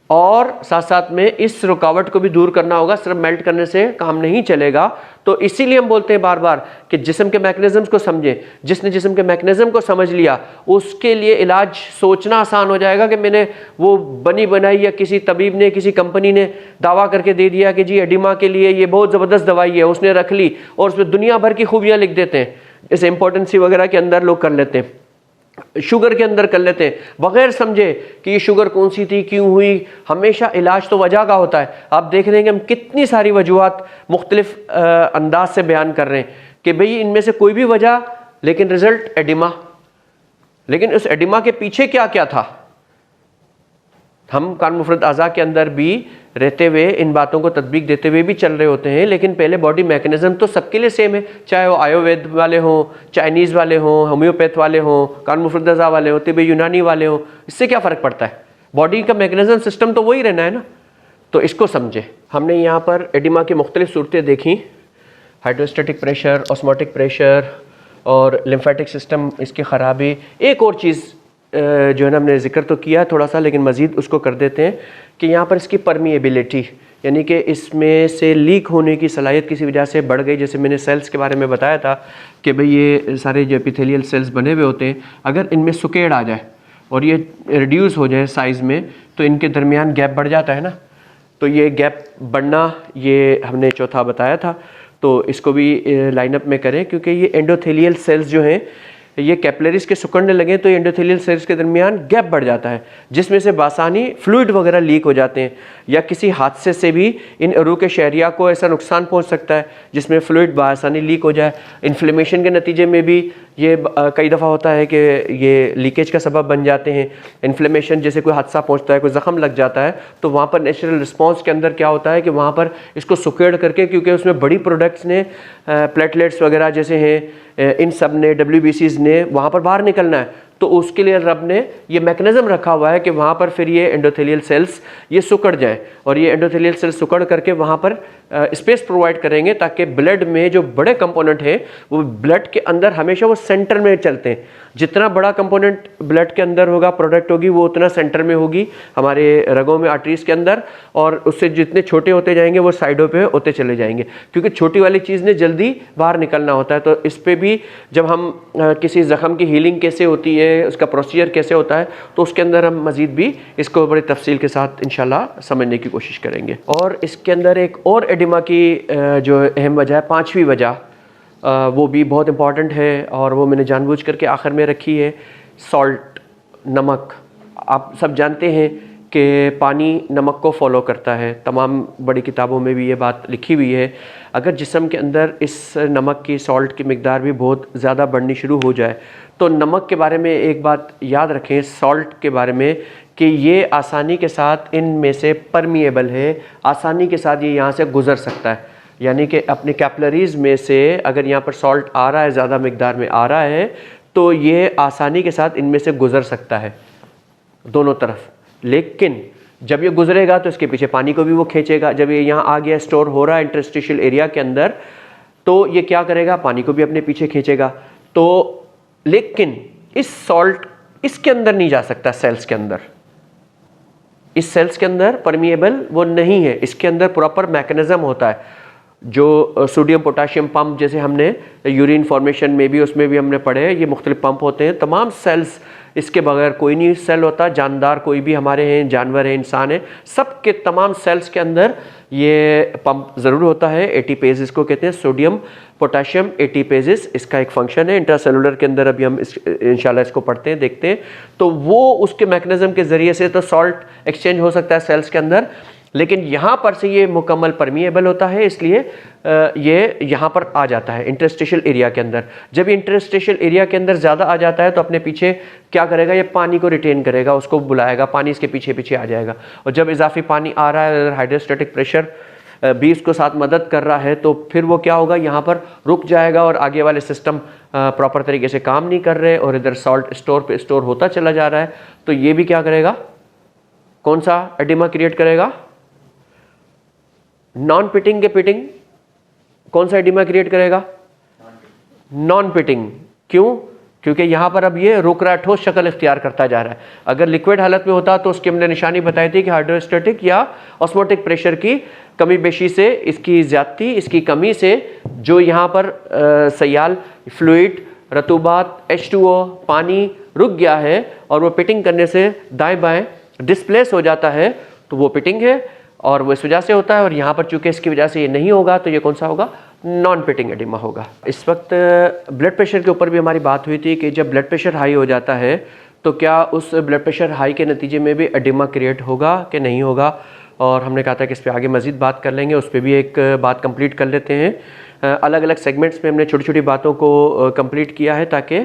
और साथ साथ में इस रुकावट को भी दूर करना होगा। सिर्फ मेल्ट करने से काम नहीं चलेगा। तो इसीलिए हम बोलते हैं बार बार कि जिस्म के मैकेनिज्म्स को समझें। जिसने जिस्म के मैकेनिज्म को समझ लिया उसके लिए इलाज सोचना आसान हो जाएगा कि मैंने वो बनी बनाई या किसी तबीब ने, किसी कंपनी ने दावा करके दे दिया कि जी एडिमा के लिए ये बहुत ज़बरदस्त दवाई है, उसने रख ली और उसमें दुनिया भर की खूबियाँ लिख देते हैं। जैसे इम्पोर्टेंसी वगैरह के अंदर लोग कर लेते हैं, शुगर के अंदर कर लेते हैं, बगैर समझे कि ये शुगर कौन सी थी, क्यों हुई। हमेशा इलाज तो वजह का होता है। आप देख रहे हैं कि हम कितनी सारी वजूहात मुख्तलिफ अंदाज से बयान कर रहे हैं कि भाई इनमें से कोई भी वजह, लेकिन रिजल्ट एडिमा। लेकिन उस एडिमा के पीछे क्या क्या था, हम कान मुफरद आज़ा के अंदर भी रहते हुए इन बातों को तदबीक देते हुए भी चल रहे होते हैं। लेकिन पहले बॉडी मैकेनिज्म तो सबके लिए सेम है, चाहे वो आयुर्वेद वाले हों, चाइनीज़ वाले हों, होम्योपैथ वाले हों, कान मुफरद आज़ा वाले हों, तिब्बी यूनानी वाले हों, इससे क्या फ़र्क पड़ता है? बॉडी का मैकेनिज्म सिस्टम तो वही रहना है ना। तो इसको समझे। हमने यहाँ पर एडिमा की मुख्तलिफ सूरतें देखी, हाइड्रोस्टैटिक प्रेशर, ऑस्मोटिक प्रेशर और लिम्फेटिक सिस्टम इसकी ख़राबी। एक और चीज़ जो है ना हमने जिक्र तो किया थोड़ा सा, लेकिन मज़ीद उसको कर देते हैं कि यहाँ पर इसकी परमीएबिलिटी, यानी कि इसमें से लीक होने की सलाहियत किसी वजह से बढ़ गई। जैसे मैंने सेल्स के बारे में बताया था कि भाई ये सारे जो एपिथेलियल सेल्स बने हुए होते हैं, अगर इनमें सुकेड़ आ जाए और ये रिड्यूस हो जाए साइज़ में तो इनके दरमियान गैप बढ़ जाता है ना। तो ये गैप बढ़ना ये हमने चौथा बताया था। तो इसको भी लाइनअप में करें क्योंकि ये एंडोथेलियल सेल्स जो हैं ये कैपिलरीज के सिकुड़ने लगे तो ये एंडोथेलियल सेल्स के दरमियान गैप बढ़ जाता है, जिसमें से बासानी फ्लूइड वगैरह लीक हो जाते हैं, या किसी हादसे से भी इन अरू के शहरिया को ऐसा नुकसान पहुंच सकता है जिसमें फ्लूइड बासानी लीक हो जाए। इन्फ्लेमेशन के नतीजे में भी ये कई दफ़ा होता है कि ये लीकेज का सबब बन जाते हैं। इन्फ्लेमेशन जैसे कोई हादसा पहुंचता है, कोई ज़ख़म लग जाता है, तो वहाँ पर नेचुरल रिस्पॉन्स के अंदर क्या होता है कि वहाँ पर इसको सुकेड़ करके, क्योंकि उसमें बड़ी प्रोडक्ट्स ने प्लेटलेट्स वगैरह जैसे हैं, इन सब ने WBCs ने वहाँ पर बाहर निकलना है, तो उसके लिए रब ने ये मैकेनिज्म रखा हुआ है कि वहाँ पर फिर ये एंडोथेलियल सेल्स ये सुकड़ जाएं, और ये एंडोथेलियल सेल्स सुकड़ करके वहाँ पर स्पेस प्रोवाइड करेंगे ताकि ब्लड में जो बड़े कंपोनेंट हैं वो ब्लड के अंदर हमेशा वो सेंटर में चलते हैं। जितना बड़ा कंपोनेंट ब्लड के अंदर होगा, प्रोडक्ट होगी, वो उतना सेंटर में होगी हमारे रगों में, आर्टरीज के अंदर, और उससे जितने छोटे होते जाएंगे वो साइडों पे होते चले जाएंगे, क्योंकि छोटी वाली चीज़ ने जल्दी बाहर निकलना होता है। तो इस पे भी जब हम किसी ज़ख़म की हीलिंग कैसे होती है, उसका प्रोसीजर कैसे होता है, तो उसके अंदर हम मज़ीद भी इसको बड़ी तफसील के साथ इंशाल्लाह समझने की कोशिश करेंगे। और इसके अंदर एक और एडिमा की जो अहम वजह है, पाँचवीं वजह, वो भी बहुत इम्पॉर्टेंट है, और वो मैंने जानबूझ करके आखिर में रखी है, सॉल्ट, नमक। आप सब जानते हैं कि पानी नमक को फॉलो करता है, तमाम बड़ी किताबों में भी ये बात लिखी हुई है। अगर जिस्म के अंदर इस नमक की, सॉल्ट की मिकदार भी बहुत ज़्यादा बढ़नी शुरू हो जाए, तो नमक के बारे में एक बात याद रखें, सॉल्ट के बारे में, कि ये आसानी के साथ इनमें से परमिएबल है, आसानी के साथ ये यहाँ से गुज़र सकता है। यानी कि अपने कैपिलरीज में से अगर यहाँ पर सॉल्ट आ रहा है, ज़्यादा मिकदार में आ रहा है, तो ये आसानी के साथ इनमें से गुज़र सकता है दोनों तरफ। लेकिन जब ये गुजरेगा तो इसके पीछे पानी को भी वो खींचेगा। जब ये यहाँ आ गया, स्टोर हो रहा है इंटरस्टिशियल एरिया के अंदर, तो ये क्या करेगा, पानी को भी अपने पीछे खींचेगा। तो लेकिन इस सॉल्ट इसके अंदर नहीं जा सकता, सेल्स के अंदर, इस सेल्स के अंदर परमिएबल वो नहीं है। इसके अंदर प्रॉपर मैकेनिज्म होता है, जो सोडियम पोटाशियम पंप, जैसे हमने यूरिन फॉर्मेशन में भी, उसमें भी हमने पढ़े, ये मुख्तलिफ पंप होते हैं। तमाम सेल्स, इसके बगैर कोई नहीं सेल होता, जानदार कोई भी हमारे हैं, जानवर हैं, इंसान हैं, सब के तमाम सेल्स के अंदर ये पंप ज़रूर होता है। एटीपेज इसको कहते हैं, सोडियम पोटाशियम एटीपेजिस, इसका एक फंक्शन है इंट्रासेलुलर के अंदर। अभी हम इंशाल्लाह इसको पढ़ते हैं, देखते हैं। तो वो उसके मैकेनिज्म के ज़रिए से तो सॉल्ट एक्सचेंज हो सकता है सेल्स के अंदर, लेकिन यहाँ पर से ये मुकम्मल परमिएबल होता है, इसलिए ये यहाँ पर आ जाता है इंटरस्टिशियल एरिया के अंदर। जब ये इंटरस्टिशियल एरिया के अंदर ज़्यादा आ जाता है तो अपने पीछे क्या करेगा, ये पानी को रिटेन करेगा, उसको बुलाएगा, पानी इसके पीछे पीछे आ जाएगा। और जब इजाफी पानी आ रहा है, हाइड्रोस्टैटिक प्रेशर भी इसको साथ मदद कर रहा है, तो फिर वो क्या होगा, यहाँ पर रुक जाएगा और आगे वाले सिस्टम प्रॉपर तरीके से काम नहीं कर रहे, और इधर सॉल्ट स्टोर पे स्टोर होता चला जा रहा है। तो ये भी क्या करेगा, कौन सा एडिमा क्रिएट करेगा, नॉन पिटिंग के पिटिंग। कौन सा एडिमा क्रिएट करेगा, नॉन पिटिंग। क्यों, क्योंकि यहाँ पर अब ये रुक रहा है, ठोस शक्ल इख्तियार करता जा रहा है। अगर लिक्विड हालत में होता तो उसकी हमने निशानी बताई थी कि हाइड्रोस्टैटिक या ऑस्मोटिक प्रेशर की कमी बेशी से, इसकी ज़्यादती, इसकी कमी से जो यहाँ पर सयाल, फ्लूइड, रतूबात, H2O, पानी रुक गया है, और वो पिटिंग करने से दाएं बाएं डिस्प्लेस हो जाता है, तो वो पिटिंग है, और वो इस वजह से होता है। और यहाँ पर चूंकि इसकी वजह से ये नहीं होगा, तो ये कौन सा होगा, नॉन पिटिंग एडिमा होगा। इस वक्त ब्लड प्रेशर के ऊपर भी हमारी बात हुई थी कि जब ब्लड प्रेशर हाई हो जाता है तो क्या उस ब्लड प्रेशर हाई के नतीजे में भी एडिमा क्रिएट होगा कि नहीं होगा, और हमने कहा था कि इस पर आगे मज़ीद बात कर लेंगे। उस पर भी एक बात कंप्लीट कर लेते हैं। अलग अलग सेगमेंट्स में हमने छोटी छोटी बातों को कंप्लीट किया है ताकि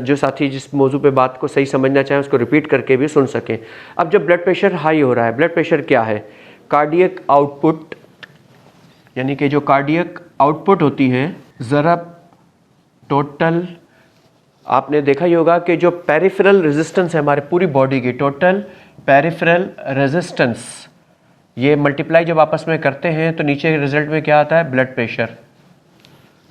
जो साथी जिस मौजू पे बात को सही समझना चाहें उसको रिपीट करके भी सुन सकें। अब जब ब्लड प्रेशर हाई हो रहा है, ब्लड प्रेशर क्या है, कार्डियक आउटपुट, यानी कि जो कार्डियक आउटपुट होती है, ज़रब टोटल, आपने देखा ही होगा कि जो पेरिफेरल रेजिस्टेंस है हमारे पूरी बॉडी की, टोटल पेरिफेरल रेजिस्टेंस, ये मल्टीप्लाई जब आपस में करते हैं तो नीचे के रिजल्ट में क्या आता है, ब्लड प्रेशर।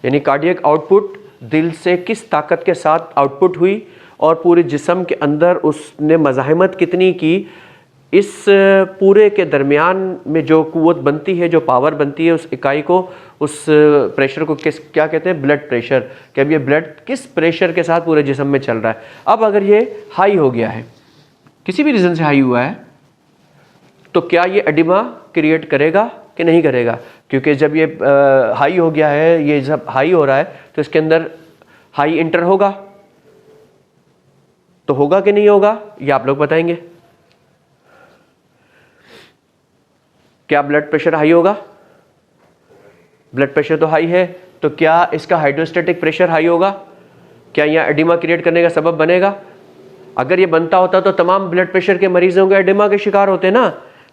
यानी कार्डियक आउटपुट दिल से किस ताकत के साथ आउटपुट हुई और पूरे जिस्म के अंदर उसने मज़ाहमत कितनी की, इस पूरे के दरमियान में जो कुव्वत बनती है, जो पावर बनती है उस इकाई को, उस प्रेशर को क्या कहते हैं, ब्लड प्रेशर। कि अब ये ब्लड किस प्रेशर के साथ पूरे जिस्म में चल रहा है। अब अगर ये हाई हो गया है, किसी भी रीज़न से हाई हुआ है, तो क्या ये एडिमा क्रिएट करेगा कि नहीं करेगा। क्योंकि जब ये हाई हो गया है, ये जब हाई हो रहा है तो इसके अंदर हाई इंटर होगा, तो होगा कि नहीं होगा ये आप लोग बताएंगे। क्या ब्लड प्रेशर हाई होगा? ब्लड प्रेशर तो हाई है, तो क्या इसका हाइड्रोस्टैटिक प्रेशर हाई होगा? क्या यहाँ एडिमा क्रिएट करने का सबब बनेगा? अगर ये बनता होता तो तमाम ब्लड प्रेशर के मरीजों को एडिमा के शिकार होते ना,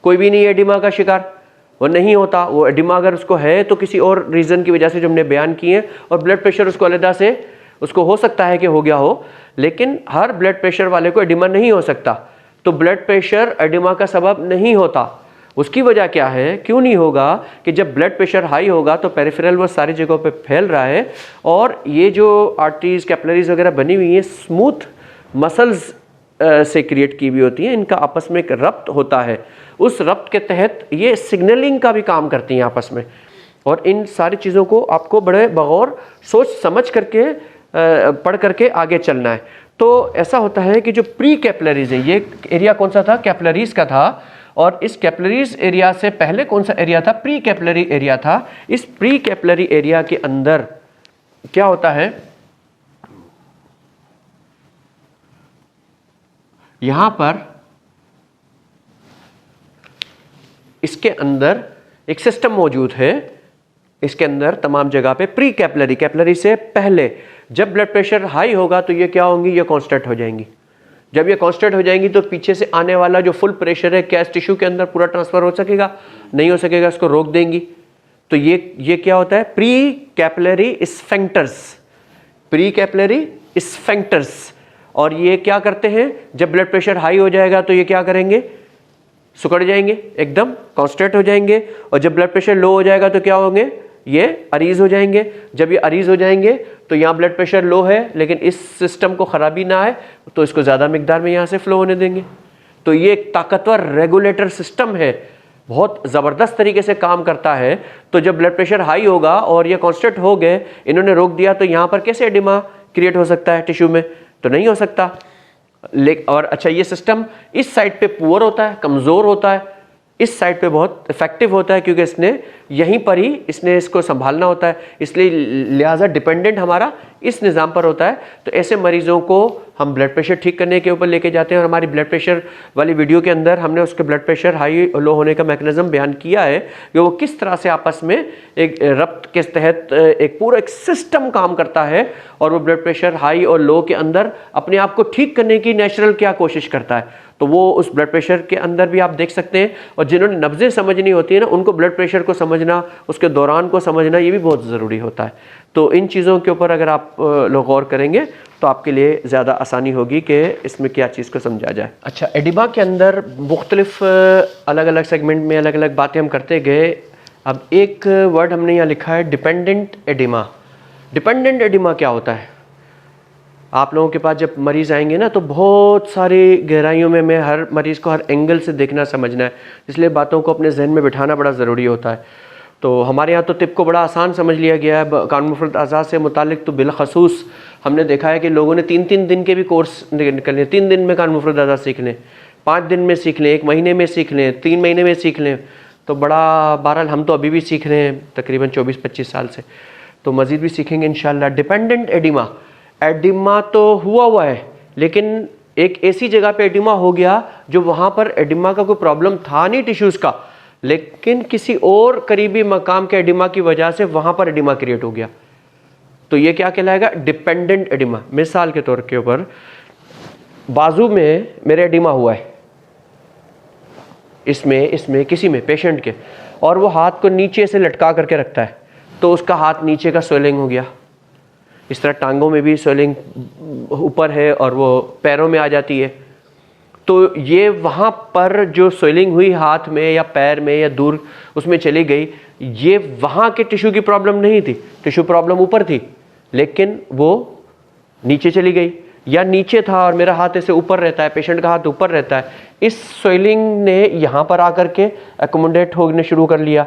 कोई भी नहीं एडिमा का शिकार, वो नहीं होता। वो एडिमा अगर उसको है तो किसी और रीज़न की वजह से जो हमने बयान किए, और ब्लड प्रेशर उसको अलग से उसको हो सकता है कि हो गया हो, लेकिन हर ब्लड प्रेशर वाले को एडिमा नहीं हो सकता। तो ब्लड प्रेशर एडिमा का सबब नहीं होता। उसकी वजह क्या है, क्यों नहीं होगा? कि जब ब्लड प्रेशर हाई होगा तो पेरिफेरल वो सारी जगहों पे फैल रहा है, और ये जो आर्टरीज कैपिलरीज वगैरह बनी हुई हैं स्मूथ मसल्स से क्रिएट की हुई होती हैं, इनका आपस में एक रब्त होता है। उस रब्त के तहत ये सिग्नलिंग का भी काम करती हैं आपस में, और इन सारी चीज़ों को आपको बड़े बगौर सोच समझ करके पढ़ करके आगे चलना है। तो ऐसा होता है कि जो प्री कैपिलरीज है, ये एरिया कौन सा था? कैपिलरीज का था। और इस कैपिलरीज एरिया से पहले कौन सा एरिया था? प्री कैपिलरी एरिया था। इस प्री कैपिलरी एरिया के अंदर क्या होता है, यहां पर इसके अंदर एक सिस्टम मौजूद है। इसके अंदर तमाम जगह पे प्री कैपिलरी, कैपिलरी से पहले जब ब्लड प्रेशर हाई होगा तो ये क्या होंगी? ये कांस्टेंट हो जाएंगी। जब ये कांस्टेंट हो जाएंगी तो पीछे से आने वाला जो फुल प्रेशर है क्या इस टिश्यू के अंदर पूरा ट्रांसफर हो सकेगा? नहीं हो सकेगा, इसको रोक देंगी। तो ये क्या होता है? Pre capillary sphincters, pre capillary sphincters. और ये क्या करते हैं? जब ब्लड प्रेशर हाई हो जाएगा तो ये क्या करेंगे? सिकुड़ जाएंगे, एकदम कांस्टेंट हो जाएंगे। और जब ब्लड प्रेशर लो हो जाएगा तो क्या होंगे? ये अरीज हो जाएंगे। जब ये अरीज हो जाएंगे तो यहाँ ब्लड प्रेशर लो है, लेकिन इस सिस्टम को खराबी ना आए तो इसको ज़्यादा मिकदार में यहाँ से फ्लो होने देंगे। तो ये एक ताकतवर रेगुलेटर सिस्टम है, बहुत ज़बरदस्त तरीके से काम करता है। तो जब ब्लड प्रेशर हाई होगा और ये कांस्टेंट हो गए, इन्होंने रोक दिया, तो यहाँ पर कैसे एडिमा क्रिएट हो सकता है टिश्यू में? तो नहीं हो सकता। और अच्छा, ये सिस्टम इस साइड पे पुअर होता है, कमज़ोर होता है, इस साइड पे बहुत इफेक्टिव होता है, क्योंकि इसने यहीं पर ही इसने इसको संभालना होता है, इसलिए लिहाजा डिपेंडेंट हमारा इस निज़ाम पर होता है। तो ऐसे मरीज़ों को हम ब्लड प्रेशर ठीक करने के ऊपर लेके जाते हैं, और हमारी ब्लड प्रेशर वाली वीडियो के अंदर हमने उसके ब्लड प्रेशर हाई लो होने का मैकेनिज्म बयान किया है कि वो किस तरह से आपस में एक रब्त के तहत एक पूरा एक सिस्टम काम करता है, और वो ब्लड प्रेशर हाई और लो के अंदर अपने आप को ठीक करने की नेचुरल क्या कोशिश करता है। तो वो उस ब्लड प्रेशर के अंदर भी आप देख सकते हैं। और जिन्होंने नब्ज़ें समझनी होती है ना, उनको ब्लड प्रेशर को समझना, उसके दौरान को समझना, ये भी बहुत ज़रूरी होता है। तो इन चीज़ों के ऊपर अगर आप लोग गौर करेंगे तो आपके लिए ज़्यादा आसानी होगी कि इसमें क्या चीज़ को समझा जाए। अच्छा, एडिमा के अंदर मुख्तलिफ अलग अलग सेगमेंट में अलग अलग बातें हम करते गए। अब एक वर्ड हमने यहाँ लिखा है डिपेंडेंट एडिमा। डिपेंडेंट एडिमा क्या होता है? आप लोगों के पास जब मरीज़ आएंगे ना, तो बहुत सारी गहराइयों में मैं हर मरीज़ को हर एंगल से देखना समझना है, इसलिए बातों को अपने जहन में बिठाना बड़ा ज़रूरी होता है। तो हमारे यहाँ तो तिब को बड़ा आसान समझ लिया गया है। कानून मुफरत आज़ाद से मुतालिक तो बिलखसूस हमने देखा है कि लोगों ने 3-3 दिन के भी कोर्स निकल लें, 3 दिन में कानून मुफरत आज़ाद सीख लें, 5 दिन में सीख लें, 1 महीने में सीख लें, 3 महीने में सीख लें। तो बड़ा बहरहाल हम तो अभी भी सीख रहे हैं तकरीबन 24-25 साल से, तो मज़ीद भी सीखेंगे इंशाल्लाह। डिपेंडेंट एडिमा, एडिमा तो हुआ है, लेकिन एक ऐसी जगह पे एडिमा हो गया जो वहाँ पर एडिमा का कोई प्रॉब्लम था नहीं टिश्यूज़ का, लेकिन किसी और करीबी मकाम के एडिमा की वजह से वहाँ पर एडिमा क्रिएट हो गया। तो ये क्या कहलाएगा? Dependent oedema. मिसाल के तौर के ऊपर बाजू में मेरे एडिमा हुआ है, इसमें किसी में पेशेंट के, और वो हाथ को नीचे से लटका करके रखता है, तो उसका हाथ नीचे का स्वेलिंग हो गया। इस तरह टांगों में भी स्वेलिंग ऊपर है और वो पैरों में आ जाती है। तो ये वहाँ पर जो स्वेलिंग हुई हाथ में या पैर में या दूर उसमें चली गई, ये वहाँ के टिश्यू की प्रॉब्लम नहीं थी, टिश्यू प्रॉब्लम ऊपर थी, लेकिन वो नीचे चली गई। या नीचे था और मेरा हाथ ऐसे ऊपर रहता है, पेशेंट का हाथ ऊपर रहता है, इस स्वेलिंग ने यहाँ पर आकर के एकोमोडेट होने शुरू कर लिया।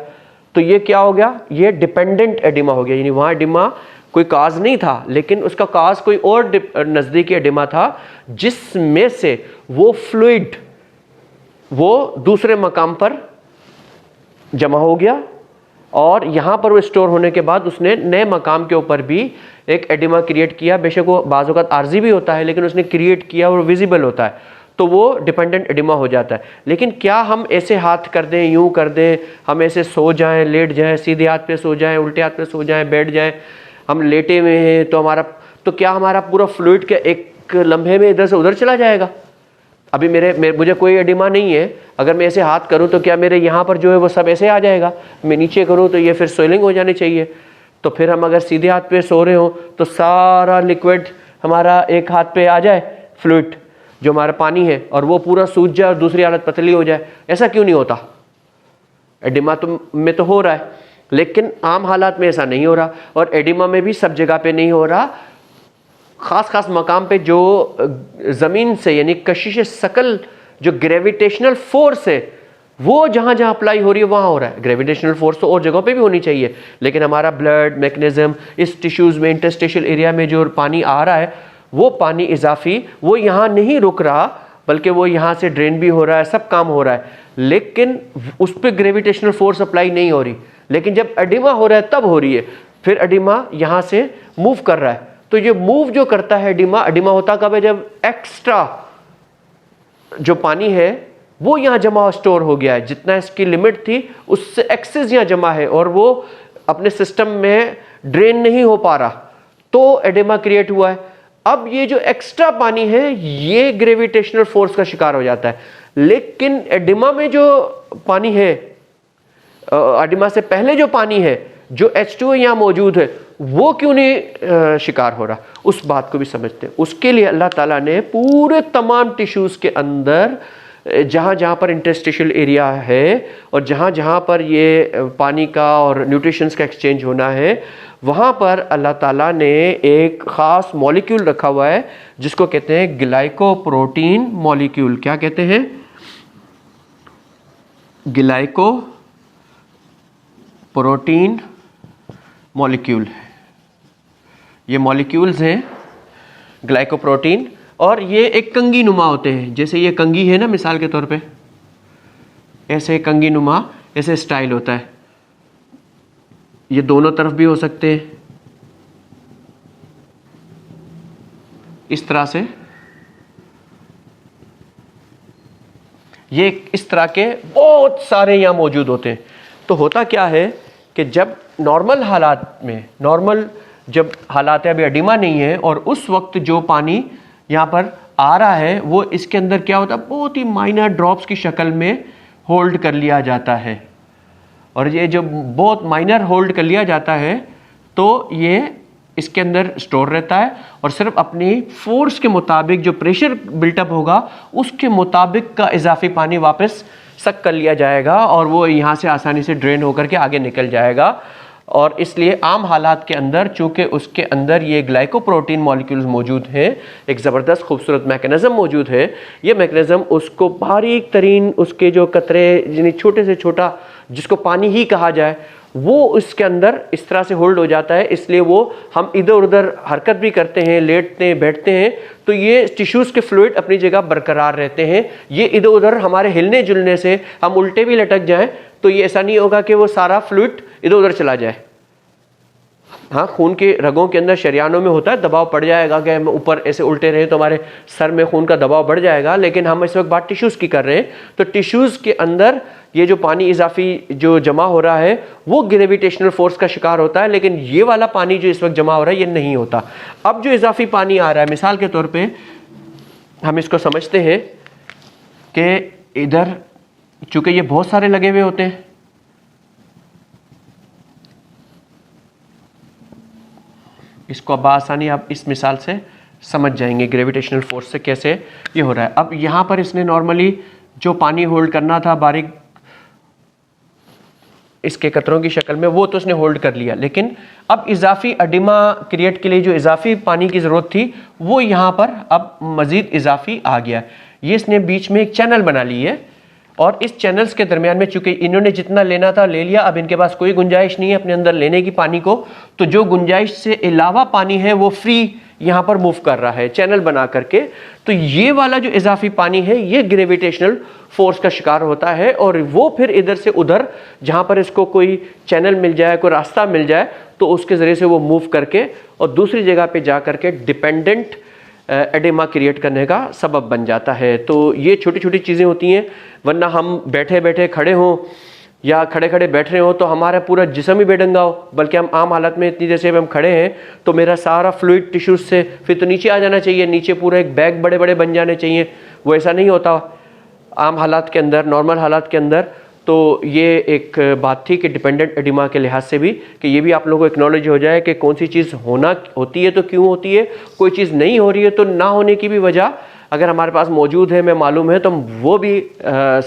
तो ये क्या हो गया? ये डिपेंडेंट एडिमा हो गया, यानी वहाँ एडिमा कोई काज नहीं था, लेकिन उसका काज कोई और नज़दीकी एडिमा था, जिसमें से वो फ्लूइड वो दूसरे मकाम पर जमा हो गया और यहाँ पर वो स्टोर होने के बाद उसने नए मकाम के ऊपर भी एक एडिमा क्रिएट किया। बेशक वो बाज़ औक़ात आर्जी भी होता है, लेकिन उसने क्रिएट किया और विजिबल होता है, तो वो डिपेंडेंट एडिमा हो जाता है। लेकिन क्या हम ऐसे हाथ कर दें, यूँ कर दें, हम ऐसे सो जाएं, लेट जाएं, सीधे हाथ पे सो जाएं, उल्टे हाथ पे सो जाएं, बैठ जाएं, हम लेटे हुए हैं तो क्या हमारा पूरा फ्लूइड के एक लम्हे में इधर से उधर चला जाएगा? अभी मुझे कोई एडिमा नहीं है, अगर मैं ऐसे हाथ करूं तो क्या मेरे यहाँ पर जो है वो सब ऐसे आ जाएगा? मैं नीचे करूं तो ये फिर स्वेलिंग हो जानी चाहिए। तो फिर हम अगर सीधे हाथ पे सो रहे हो तो सारा लिक्विड हमारा एक हाथ पे आ जाए, फ्लूइड जो हमारा पानी है, और वो पूरा सूज जाए और दूसरी हालत पतली हो जाए। ऐसा क्यों नहीं होता? एडिमा में तो हो रहा है, लेकिन आम हालात में ऐसा नहीं हो रहा। और एडिमा में भी सब जगह पे नहीं हो रहा, ख़ास मकाम पे जो ज़मीन से यानी कशिश सकल जो ग्रेविटेशनल फोर्स है वो जहाँ जहाँ अप्लाई हो रही है वहाँ हो रहा है। ग्रेविटेशनल फोर्स तो और जगहों पे भी होनी चाहिए, लेकिन हमारा ब्लड मैकेनिज्म इस टिश्यूज़ में, इंटरस्टिशियल एरिया में जो पानी आ रहा है वो पानी इजाफी वो यहाँ नहीं रुक रहा, बल्कि वो यहाँ से ड्रेन भी हो रहा है, सब काम हो रहा है, लेकिन उस पर ग्रेविटेशनल फोर्स अप्लाई नहीं हो रही। लेकिन जब एडिमा हो रहा है तब हो रही है। फिर एडिमा यहाँ से मूव कर रहा है, तो ये मूव जो करता है एडिमा होता कब है? जब एक्स्ट्रा जो पानी है वो यहाँ जमा स्टोर हो गया है, जितना इसकी लिमिट थी उससे एक्सेस यहाँ जमा है और वो अपने सिस्टम में ड्रेन नहीं हो पा रहा, तो एडिमा क्रिएट हुआ है। अब ये जो एक्स्ट्रा पानी है ये ग्रेविटेशनल फोर्स का शिकार हो जाता है, लेकिन एडिमा में जो पानी है, एडिमा से पहले जो पानी है, जो H2O यहाँ मौजूद है, वो क्यों नहीं शिकार हो रहा? उस बात को भी समझते हैं। उसके लिए अल्लाह ताला ने पूरे तमाम टिश्यूज़ के अंदर जहाँ जहाँ पर इंटरस्टिशियल एरिया है और जहाँ जहाँ पर ये पानी का और न्यूट्रिशंस का एक्सचेंज होना है, वहाँ पर अल्लाह ताला ने एक ख़ास मॉलिक्यूल रखा हुआ है जिसको कहते हैं ग्लाइकोप्रोटीन मॉलिक्यूल। क्या कहते हैं? Glycoprotein molecule. ये मॉलिक्यूल्स हैं ग्लाइकोप्रोटीन, और ये एक कंगी नुमा होते हैं। जैसे ये कंगी है ना, मिसाल के तौर पे ऐसे कंगी नुमा ऐसे स्टाइल होता है, ये दोनों तरफ भी हो सकते हैं इस तरह से। ये इस तरह के बहुत सारे यहाँ मौजूद होते हैं। तो होता क्या है कि जब नॉर्मल हालात में, जब हालात अभी एडिमा नहीं है और उस वक्त जो पानी यहाँ पर आ रहा है वो इसके अंदर क्या होता है, बहुत ही माइनर ड्रॉप्स की शक्ल में होल्ड कर लिया जाता है। और ये जब बहुत माइनर होल्ड कर लिया जाता है तो ये इसके अंदर स्टोर रहता है और सिर्फ अपनी फोर्स के मुताबिक जो प्रेशर बिल्टअप होगा उसके मुताबिक का इजाफी पानी वापस सक कर लिया जाएगा और वो यहाँ से आसानी से ड्रेन होकर के आगे निकल जाएगा। और इसलिए आम हालात के अंदर चूँकि उसके अंदर ये ग्लाइकोप्रोटीन मॉलिक्यूल्स मौजूद हैं, एक ज़बरदस्त खूबसूरत मैकेनिज़्म मौजूद है। ये मैकेनिज़्म उसको बारीक तरीन उसके जो कतरे यानी छोटे से छोटा जिसको पानी ही कहा जाए वो उसके अंदर इस तरह से होल्ड हो जाता है। इसलिए वो हम इधर उधर हरकत भी करते हैं, लेटते हैं, बैठते हैं, तो ये टिश्यूज़ के फ्लूइड अपनी जगह बरकरार रहते हैं। ये इधर उधर हमारे हिलने जुलने से हम उल्टे भी लटक जाएं तो ये ऐसा नहीं होगा कि वो सारा फ्लूइड इधर उधर चला जाए। हाँ, खून के रगों के अंदर शरियानों में होता है, दबाव पड़ जाएगा कि हम ऊपर ऐसे उल्टे रहे तो हमारे सर में खून का दबाव बढ़ जाएगा, लेकिन हम इस वक्त बात टिश्यूज़ की कर रहे हैं। तो टिश्यूज़ के अंदर ये जो पानी इजाफी जो जमा हो रहा है वो ग्रेविटेशनल फोर्स का शिकार होता है, लेकिन ये वाला पानी जो इस वक्त जमा हो रहा है ये नहीं होता। अब जो इजाफी पानी आ रहा है, मिसाल के तौर पे हम इसको समझते हैं कि इधर चूँकि ये बहुत सारे लगे हुए होते हैं, इसको अब आसानी आप इस मिसाल से समझ जाएंगे ग्रेविटेशनल फोर्स से कैसे ये हो रहा है। अब यहाँ पर इसने नॉर्मली जो पानी होल्ड करना था बारीक इसके कतरों की शक्ल में, वो तो उसने होल्ड कर लिया, लेकिन अब इजाफी एडिमा क्रिएट के लिए जो इजाफी पानी की ज़रूरत थी वो यहाँ पर अब मज़ीद इजाफी आ गया। ये इसने बीच में एक चैनल बना ली है और इस चैनल्स के दरमियान में चूँकि इन्होंने जितना लेना था ले लिया, अब इनके पास कोई गुंजाइश नहीं है अपने अंदर लेने की पानी को, तो जो गुंजाइश से अलावा पानी है वो फ्री यहाँ पर मूव कर रहा है चैनल बना करके, तो ये वाला जो इजाफी पानी है ये ग्रेविटेशनल फोर्स का शिकार होता है और वो फिर इधर से उधर जहाँ पर इसको कोई चैनल मिल जाए, कोई रास्ता मिल जाए, तो उसके ज़रिए से वो मूव करके और दूसरी जगह पे जा करके डिपेंडेंट एडिमा क्रिएट करने का सबब बन जाता है। तो ये छोटी छोटी चीज़ें होती हैं, वरना हम बैठे बैठे खड़े हों या खड़े खड़े बैठ रहे हो तो हमारा पूरा जिस्म ही बेढंगा हो, बल्कि हम आम हालत में इतनी जैसे हम खड़े हैं तो मेरा सारा फ्लूइड टिश्यूज से फिर तो नीचे आ जाना चाहिए, नीचे पूरा एक बैग बड़े बड़े बन जाने चाहिए, वो ऐसा नहीं होता आम हालात के अंदर, नॉर्मल हालात के अंदर। तो ये एक बात थी कि डिपेंडेंट एडिमा के लिहाज से भी कि ये भी आप लोगों को एक्नॉलेज हो जाए कि कौन सी चीज़ होती है तो क्यों होती है, कोई चीज़ नहीं हो रही है तो ना होने की भी वजह अगर हमारे पास मौजूद है, हमें मालूम है, तो हम वो भी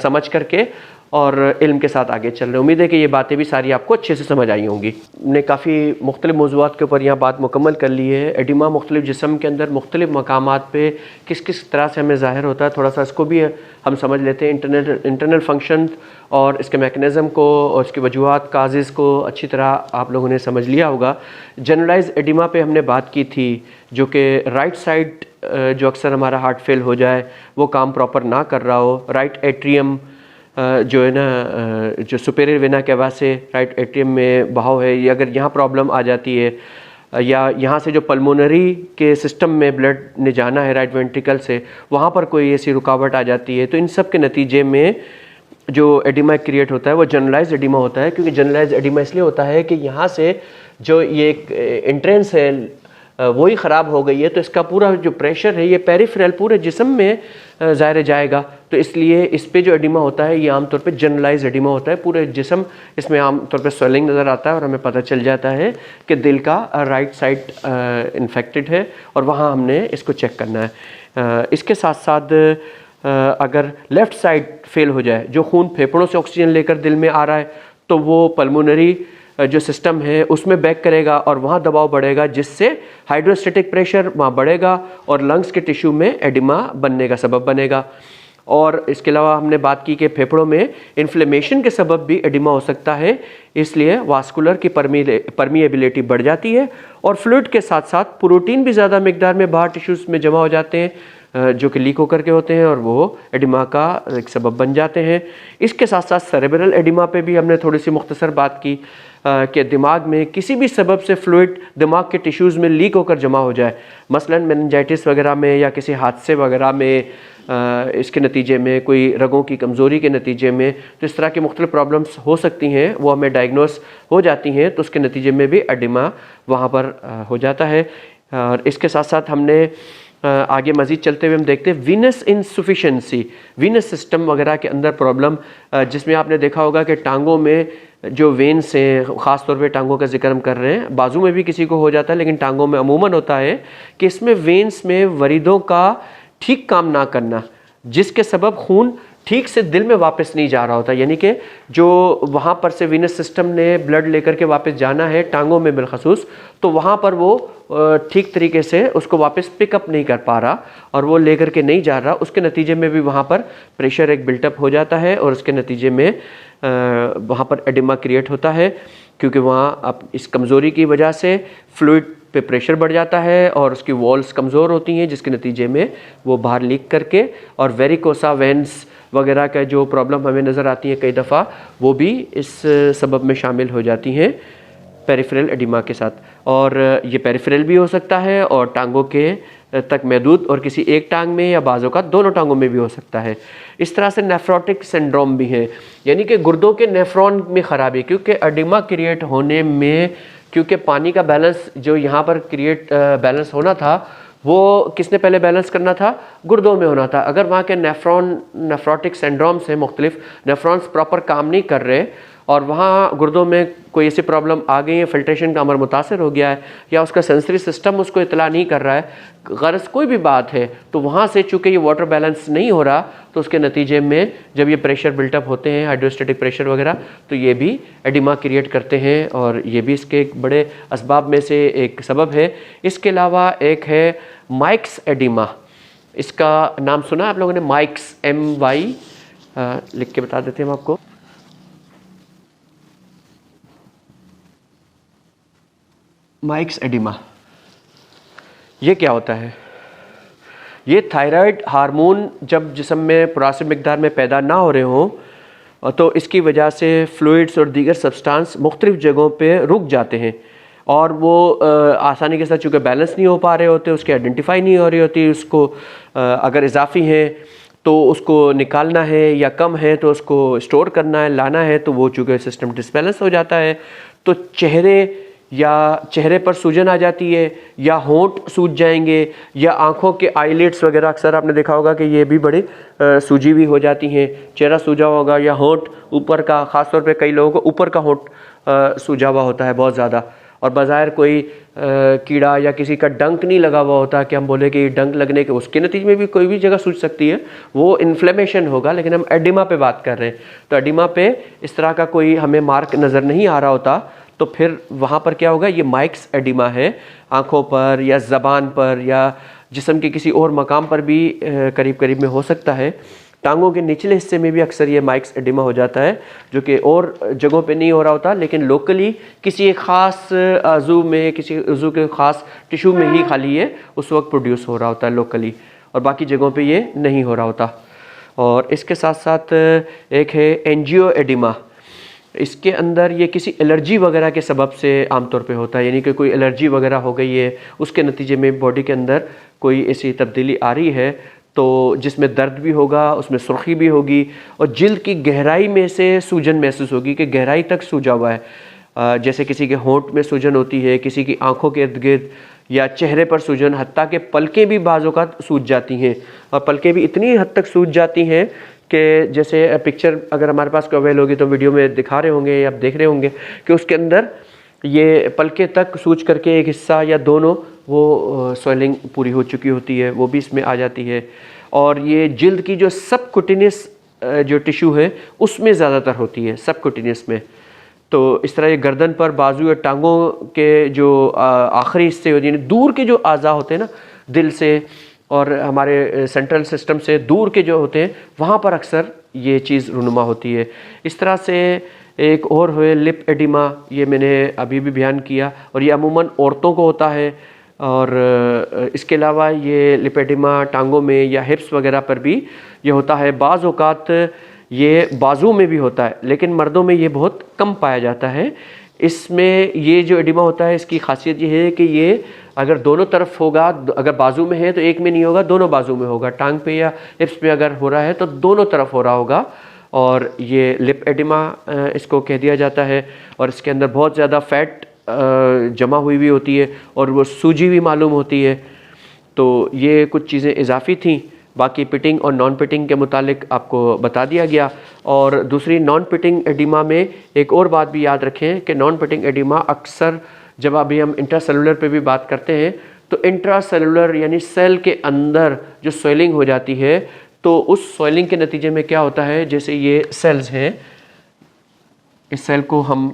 समझ करके और इल्म के साथ आगे चल रहे हैं। उम्मीद है कि ये बातें भी सारी आपको अच्छे से समझ आई होंगी। हमने काफ़ी मुख्तलिफ मौज़ूआत के ऊपर यहाँ बात मुकम्मल कर ली है। एडिमा मुख्तलिफ जिस्म के अंदर मुख्तलिफ मकामात पे किस किस तरह से हमें ज़ाहिर होता है, थोड़ा सा इसको भी हम समझ लेते हैं। इंटरनल फंक्शन और इसके मैकेनिज़्म को और इसकी वजूहात काज़िज़ को अच्छी तरह आप लोगों ने समझ लिया होगा। जनरलाइज एडिमा पे हमने बात की थी, जो कि राइट साइड जो अक्सर हमारा हार्ट फेल हो जाए, वो काम प्रॉपर ना कर रहा हो, राइट एट्रियम जो है ना, जो सुपेरियर वेना केवा से राइट एट्रियम में बहाव है, ये अगर यहाँ प्रॉब्लम आ जाती है, या यहाँ से जो पल्मोनरी के सिस्टम में ब्लड ने जाना है राइट वेंट्रिकल से, वहाँ पर कोई ऐसी रुकावट आ जाती है, तो इन सब के नतीजे में जो एडिमा क्रिएट होता है वो जनरलाइज एडिमा होता है। क्योंकि जनरलाइज एडिमा इसलिए होता है कि यहाँ से जो ये एक एंट्रेंस है वही ख़राब हो गई है, तो इसका पूरा जो प्रेशर है ये पेरिफेरल पूरे जिस्म में ज़ाहिर जाएगा, तो इसलिए इस पे जो एडिमा होता है ये आमतौर पे जनरलाइज एडिमा होता है। पूरे जिस्म इसमें आमतौर पे स्वेलिंग नज़र आता है और हमें पता चल जाता है कि दिल का राइट साइड इन्फेक्टेड है और वहाँ हमने इसको चेक करना है। इसके साथ साथ अगर लेफ़्ट साइड फेल हो जाए, जो खून फेफड़ों से ऑक्सीजन लेकर दिल में आ रहा है, तो वो पल्मोनरी जो सिस्टम है उसमें बैक करेगा और वहाँ दबाव बढ़ेगा, जिससे हाइड्रोस्टेटिक प्रेशर वहाँ बढ़ेगा और लंग्स के टिश्यू में एडिमा बनने का सबब बनेगा। और इसके अलावा हमने बात की कि फेफड़ों में इन्फ्लेमेशन के सबब भी एडिमा हो सकता है, इसलिए वास्कुलर की परमिएबिलिटी बढ़ जाती है और फ्लूइड के साथ साथ प्रोटीन भी ज़्यादा मिकदार में बाहर टिश्यूज़ में जमा हो जाते हैं, जो कि लीक होकर के होते हैं और वो एडिमा का एक सबब बन जाते हैं। इसके साथ साथ सेरेब्रल एडिमा पे भी हमने थोड़ी सी मुख्तसर बात की कि दिमाग में किसी भी सबब से फ्लूइड दिमाग के टिश्यूज़ में लीक होकर जमा हो जाए, मसलन मेनिंजाइटिस वगैरह में या किसी हादसे वगैरह में, इसके नतीजे में कोई रगों की कमज़ोरी के नतीजे में, तो इस तरह की मुख्तलिफ प्रॉब्लम्स हो सकती हैं, वो हमें डायग्नोस हो जाती हैं, तो उसके नतीजे में भी एडिमा वहाँ पर हो जाता है। और इसके साथ साथ हमने आगे मज़ीद चलते हुए हम देखते हैं वीनस इनसफिशेंसी, वीनस सिस्टम वगैरह के अंदर प्रॉब्लम, जिसमें आपने देखा होगा कि टांगों में जो वेन्स हैं, ख़ास तौर पे टांगों का जिक्र हम कर रहे हैं, बाजू में भी किसी को हो जाता है लेकिन टांगों में अमूमन होता है कि इसमें वेन्स में वरीदों का ठीक काम ना करना, जिसके सबब खून ठीक से दिल में वापस नहीं जा रहा होता, यानी कि जो वहाँ पर से वीनस सिस्टम ने ब्लड लेकर के वापस जाना है टांगों में बिलखसूस, तो वहाँ पर वो ठीक तरीके से उसको वापस पिकअप नहीं कर पा रहा और वो लेकर के नहीं जा रहा, उसके नतीजे में भी वहाँ पर प्रेशर एक बिल्टअप हो जाता है और उसके नतीजे में वहाँ पर एडिमा क्रिएट होता है, क्योंकि वहाँ अब इस कमज़ोरी की वजह से फ्लूइड पे प्रेशर बढ़ जाता है और उसकी वॉल्स कमज़ोर होती हैं, जिसके नतीजे में वो बाहर लीक करके और वेरिकोसा वेंस वगैरह का जो प्रॉब्लम हमें नज़र आती है कई दफ़ा, वो भी इस सबब में शामिल हो जाती हैं पेरिफेरल एडिमा के साथ। और ये पेरिफेरल भी हो सकता है और टांगों के तक महदूद और किसी एक टांग में या बाजों का दोनों टांगों में भी हो सकता है। इस तरह से नेफ्रोटिक सिंड्रोम भी है, यानी कि गुर्दों के नेफ्रॉन में ख़राबी, क्योंकि एडिमा क्रिएट होने में, क्योंकि पानी का बैलेंस जो यहाँ पर बैलेंस होना था, वो किसने पहले बैलेंस करना था? गुर्दों में होना था। अगर वहाँ के नेफ्रोटिक सिंड्रोम्स हैं, मुख्तलिफ नेफ्रॉन्स प्रॉपर काम नहीं कर रहे और वहाँ गुर्दों में कोई ऐसी प्रॉब्लम आ गई है, फिल्ट्रेशन का अमर मुतासर हो गया है या उसका सेंसरी सिस्टम उसको इतला नहीं कर रहा है, गरज कोई भी बात है, तो वहाँ से चूँकि ये वाटर बैलेंस नहीं हो रहा, तो उसके नतीजे में जब ये प्रेशर बिल्टअप होते हैं, हाइड्रोस्टेटिक प्रेशर वगैरह, तो ये भी एडिमा क्रिएट करते हैं और ये भी इसके एक बड़े असबाब में से एक सबब है। इसके अलावा एक है माइक्स एडिमा, इसका नाम सुना आप लोगों ने? माइक्स, MY लिख के बता देते हैं हम आपको। माइक्स एडिमा, ये क्या होता है? ये थायराइड हार्मोन जब जिस्म में मुनासिब मिकदार में पैदा ना हो रहे हों तो इसकी वजह से फ्लूइड्स और दीगर सब्सटेंस मुख्तलिफ़ जगहों पे रुक जाते हैं और वो आसानी के साथ चूँकि बैलेंस नहीं हो पा रहे होते, उसकी आइडेंटिफाई नहीं हो रही होती, उसको अगर इजाफी हैं तो उसको निकालना है या कम है तो उसको स्टोर करना है, लाना है, तो वो चूँकि सिस्टम डिसबैलेंस हो जाता है तो चेहरे पर सूजन आ जाती है या होंठ सूज जाएंगे या आँखों के आईलिड्स वगैरह, अक्सर आपने देखा होगा कि ये भी बड़ी सूजी हुई हो जाती हैं, चेहरा सूजा होगा या होंठ ऊपर का, ख़ासतौर पे कई लोगों को ऊपर का होंठ सूजा हुआ होता है बहुत ज़्यादा और बज़ाहिर कोई कीड़ा या किसी का डंक नहीं लगा हुआ होता कि हम बोले कि डंक लगने के उसके नतीजे में भी कोई भी जगह सूज सकती है, वो इन्फ्लेमेशन होगा। लेकिन हम एडिमा पे बात कर रहे हैं तो एडिमा पे इस तरह का कोई हमें मार्क नज़र नहीं आ रहा होता तो फिर वहाँ पर क्या होगा, ये माइक्स एडिमा है, आँखों पर या ज़बान पर या जिस्म के किसी और मकाम पर भी करीब करीब में हो सकता है। टांगों के निचले हिस्से में भी अक्सर ये माइक्स एडिमा हो जाता है जो कि और जगहों पे नहीं हो रहा होता, लेकिन लोकली किसी एक ख़ास अज़ू में, किसी अज़ू के ख़ास टिश्यू में ही खाली ये उस वक्त प्रोड्यूस हो रहा होता है लोकली, और बाकी जगहों पे ये नहीं हो रहा होता। और इसके साथ साथ एक है एंजियो एडिमा। इसके अंदर ये किसी एलर्जी वगैरह के सबब से आमतौर पे होता है, यानी कि कोई एलर्जी वगैरह हो गई है, उसके नतीजे में बॉडी के अंदर कोई ऐसी तब्दीली आ रही है तो जिसमें दर्द भी होगा, उसमें सुर्खी भी होगी और जिल्द की गहराई में से सूजन महसूस होगी कि गहराई तक सूजा हुआ है। जैसे किसी के होंठ में सूजन होती है, किसी की आंखों के इर्द गिर्द या चेहरे पर सूजन, हत्ता के पलकें भी बाज़ों का सूज जाती हैं और पलकें भी इतनी हद तक सूज जाती हैं कि जैसे पिक्चर अगर हमारे पास अवेल होगी तो वीडियो में दिखा रहे होंगे या आप देख रहे होंगे कि उसके अंदर ये पलके तक सूज करके एक हिस्सा या दोनों वो स्वेलिंग पूरी हो चुकी होती है, वो भी इसमें आ जाती है। और ये जिल्द की जो सबकुटेनियस जो टिश्यू है उसमें ज़्यादातर होती है, सबकुटेनियस में। तो इस तरह ये गर्दन पर, बाजू या टांगों के जो आखिरी हिस्से होते हैं, दूर के जो आज़ा होते हैं ना, दिल से और हमारे सेंट्रल सिस्टम से दूर के जो होते हैं, वहाँ पर अक्सर ये चीज़ रुनुमा होती है। इस तरह से एक और है लिप एडिमा, ये मैंने अभी भी बयान किया और ये अमूमन औरतों को होता है। और इसके अलावा ये लिप एडिमा टांगों में या हिप्स वगैरह पर भी ये होता है। बाज़ औक़ात ये बाजू में भी होता है लेकिन मर्दों में ये बहुत कम पाया जाता है। इसमें ये जो एडिमा होता है इसकी खासियत ये है कि ये अगर दोनों तरफ होगा, अगर बाजू में है तो एक में नहीं होगा, दोनों बाजू में होगा। टांग पे या हिप्स पे अगर हो रहा है तो दोनों तरफ हो रहा होगा और ये लिप एडिमा इसको कह दिया जाता है। और इसके अंदर बहुत ज़्यादा फैट जमा हुई भी होती है और वो सूजी भी मालूम होती है। तो ये कुछ चीज़ें इजाफी थी, बाकी पिटिंग और नॉन पिटिंग के मुतालिक आपको बता दिया गया। और दूसरी नॉन पिटिंग एडिमा में एक और बात भी याद रखें कि नॉन पिटिंग एडिमा अक्सर जब अभी हम इंट्रासेलुलर पे भी बात करते हैं तो इंट्रासेलुलर यानी सेल के अंदर जो स्वेलिंग हो जाती है तो उस स्वेलिंग के नतीजे में क्या होता है, जैसे ये सेल्स हैं, इस सेल को हम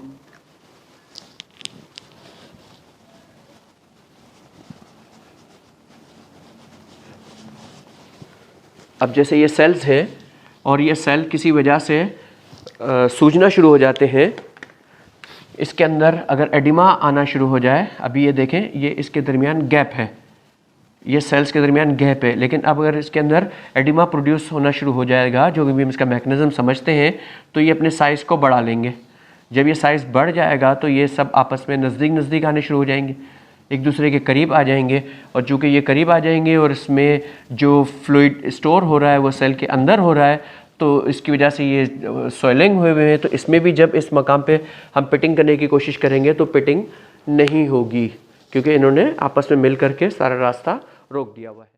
अब जैसे ये सेल्स हैं और ये सेल किसी वजह से सूजना शुरू हो जाते हैं, इसके अंदर अगर एडिमा आना शुरू हो जाए, अभी ये देखें ये इसके दरमियान गैप है, ये सेल्स के दरमियान गैप है, लेकिन अब अगर इसके अंदर एडिमा प्रोड्यूस होना शुरू हो जाएगा, जो भी हम इसका मैकेनिज़्म समझते हैं, तो ये अपने साइज़ को बढ़ा लेंगे। जब ये साइज़ बढ़ जाएगा तो ये सब आपस में नज़दीक आने शुरू हो जाएंगे, एक दूसरे के करीब आ जाएंगे। और चूँकि ये करीब आ जाएंगे और इसमें जो फ्लूइड स्टोर हो रहा है वो सेल के अंदर हो रहा है, तो इसकी वजह से ये स्वेलिंग हुए हैं। तो इसमें भी जब इस मकाम पे हम पिटिंग करने की कोशिश करेंगे तो पिटिंग नहीं होगी, क्योंकि इन्होंने आपस में मिल करके सारा रास्ता रोक दिया हुआ है।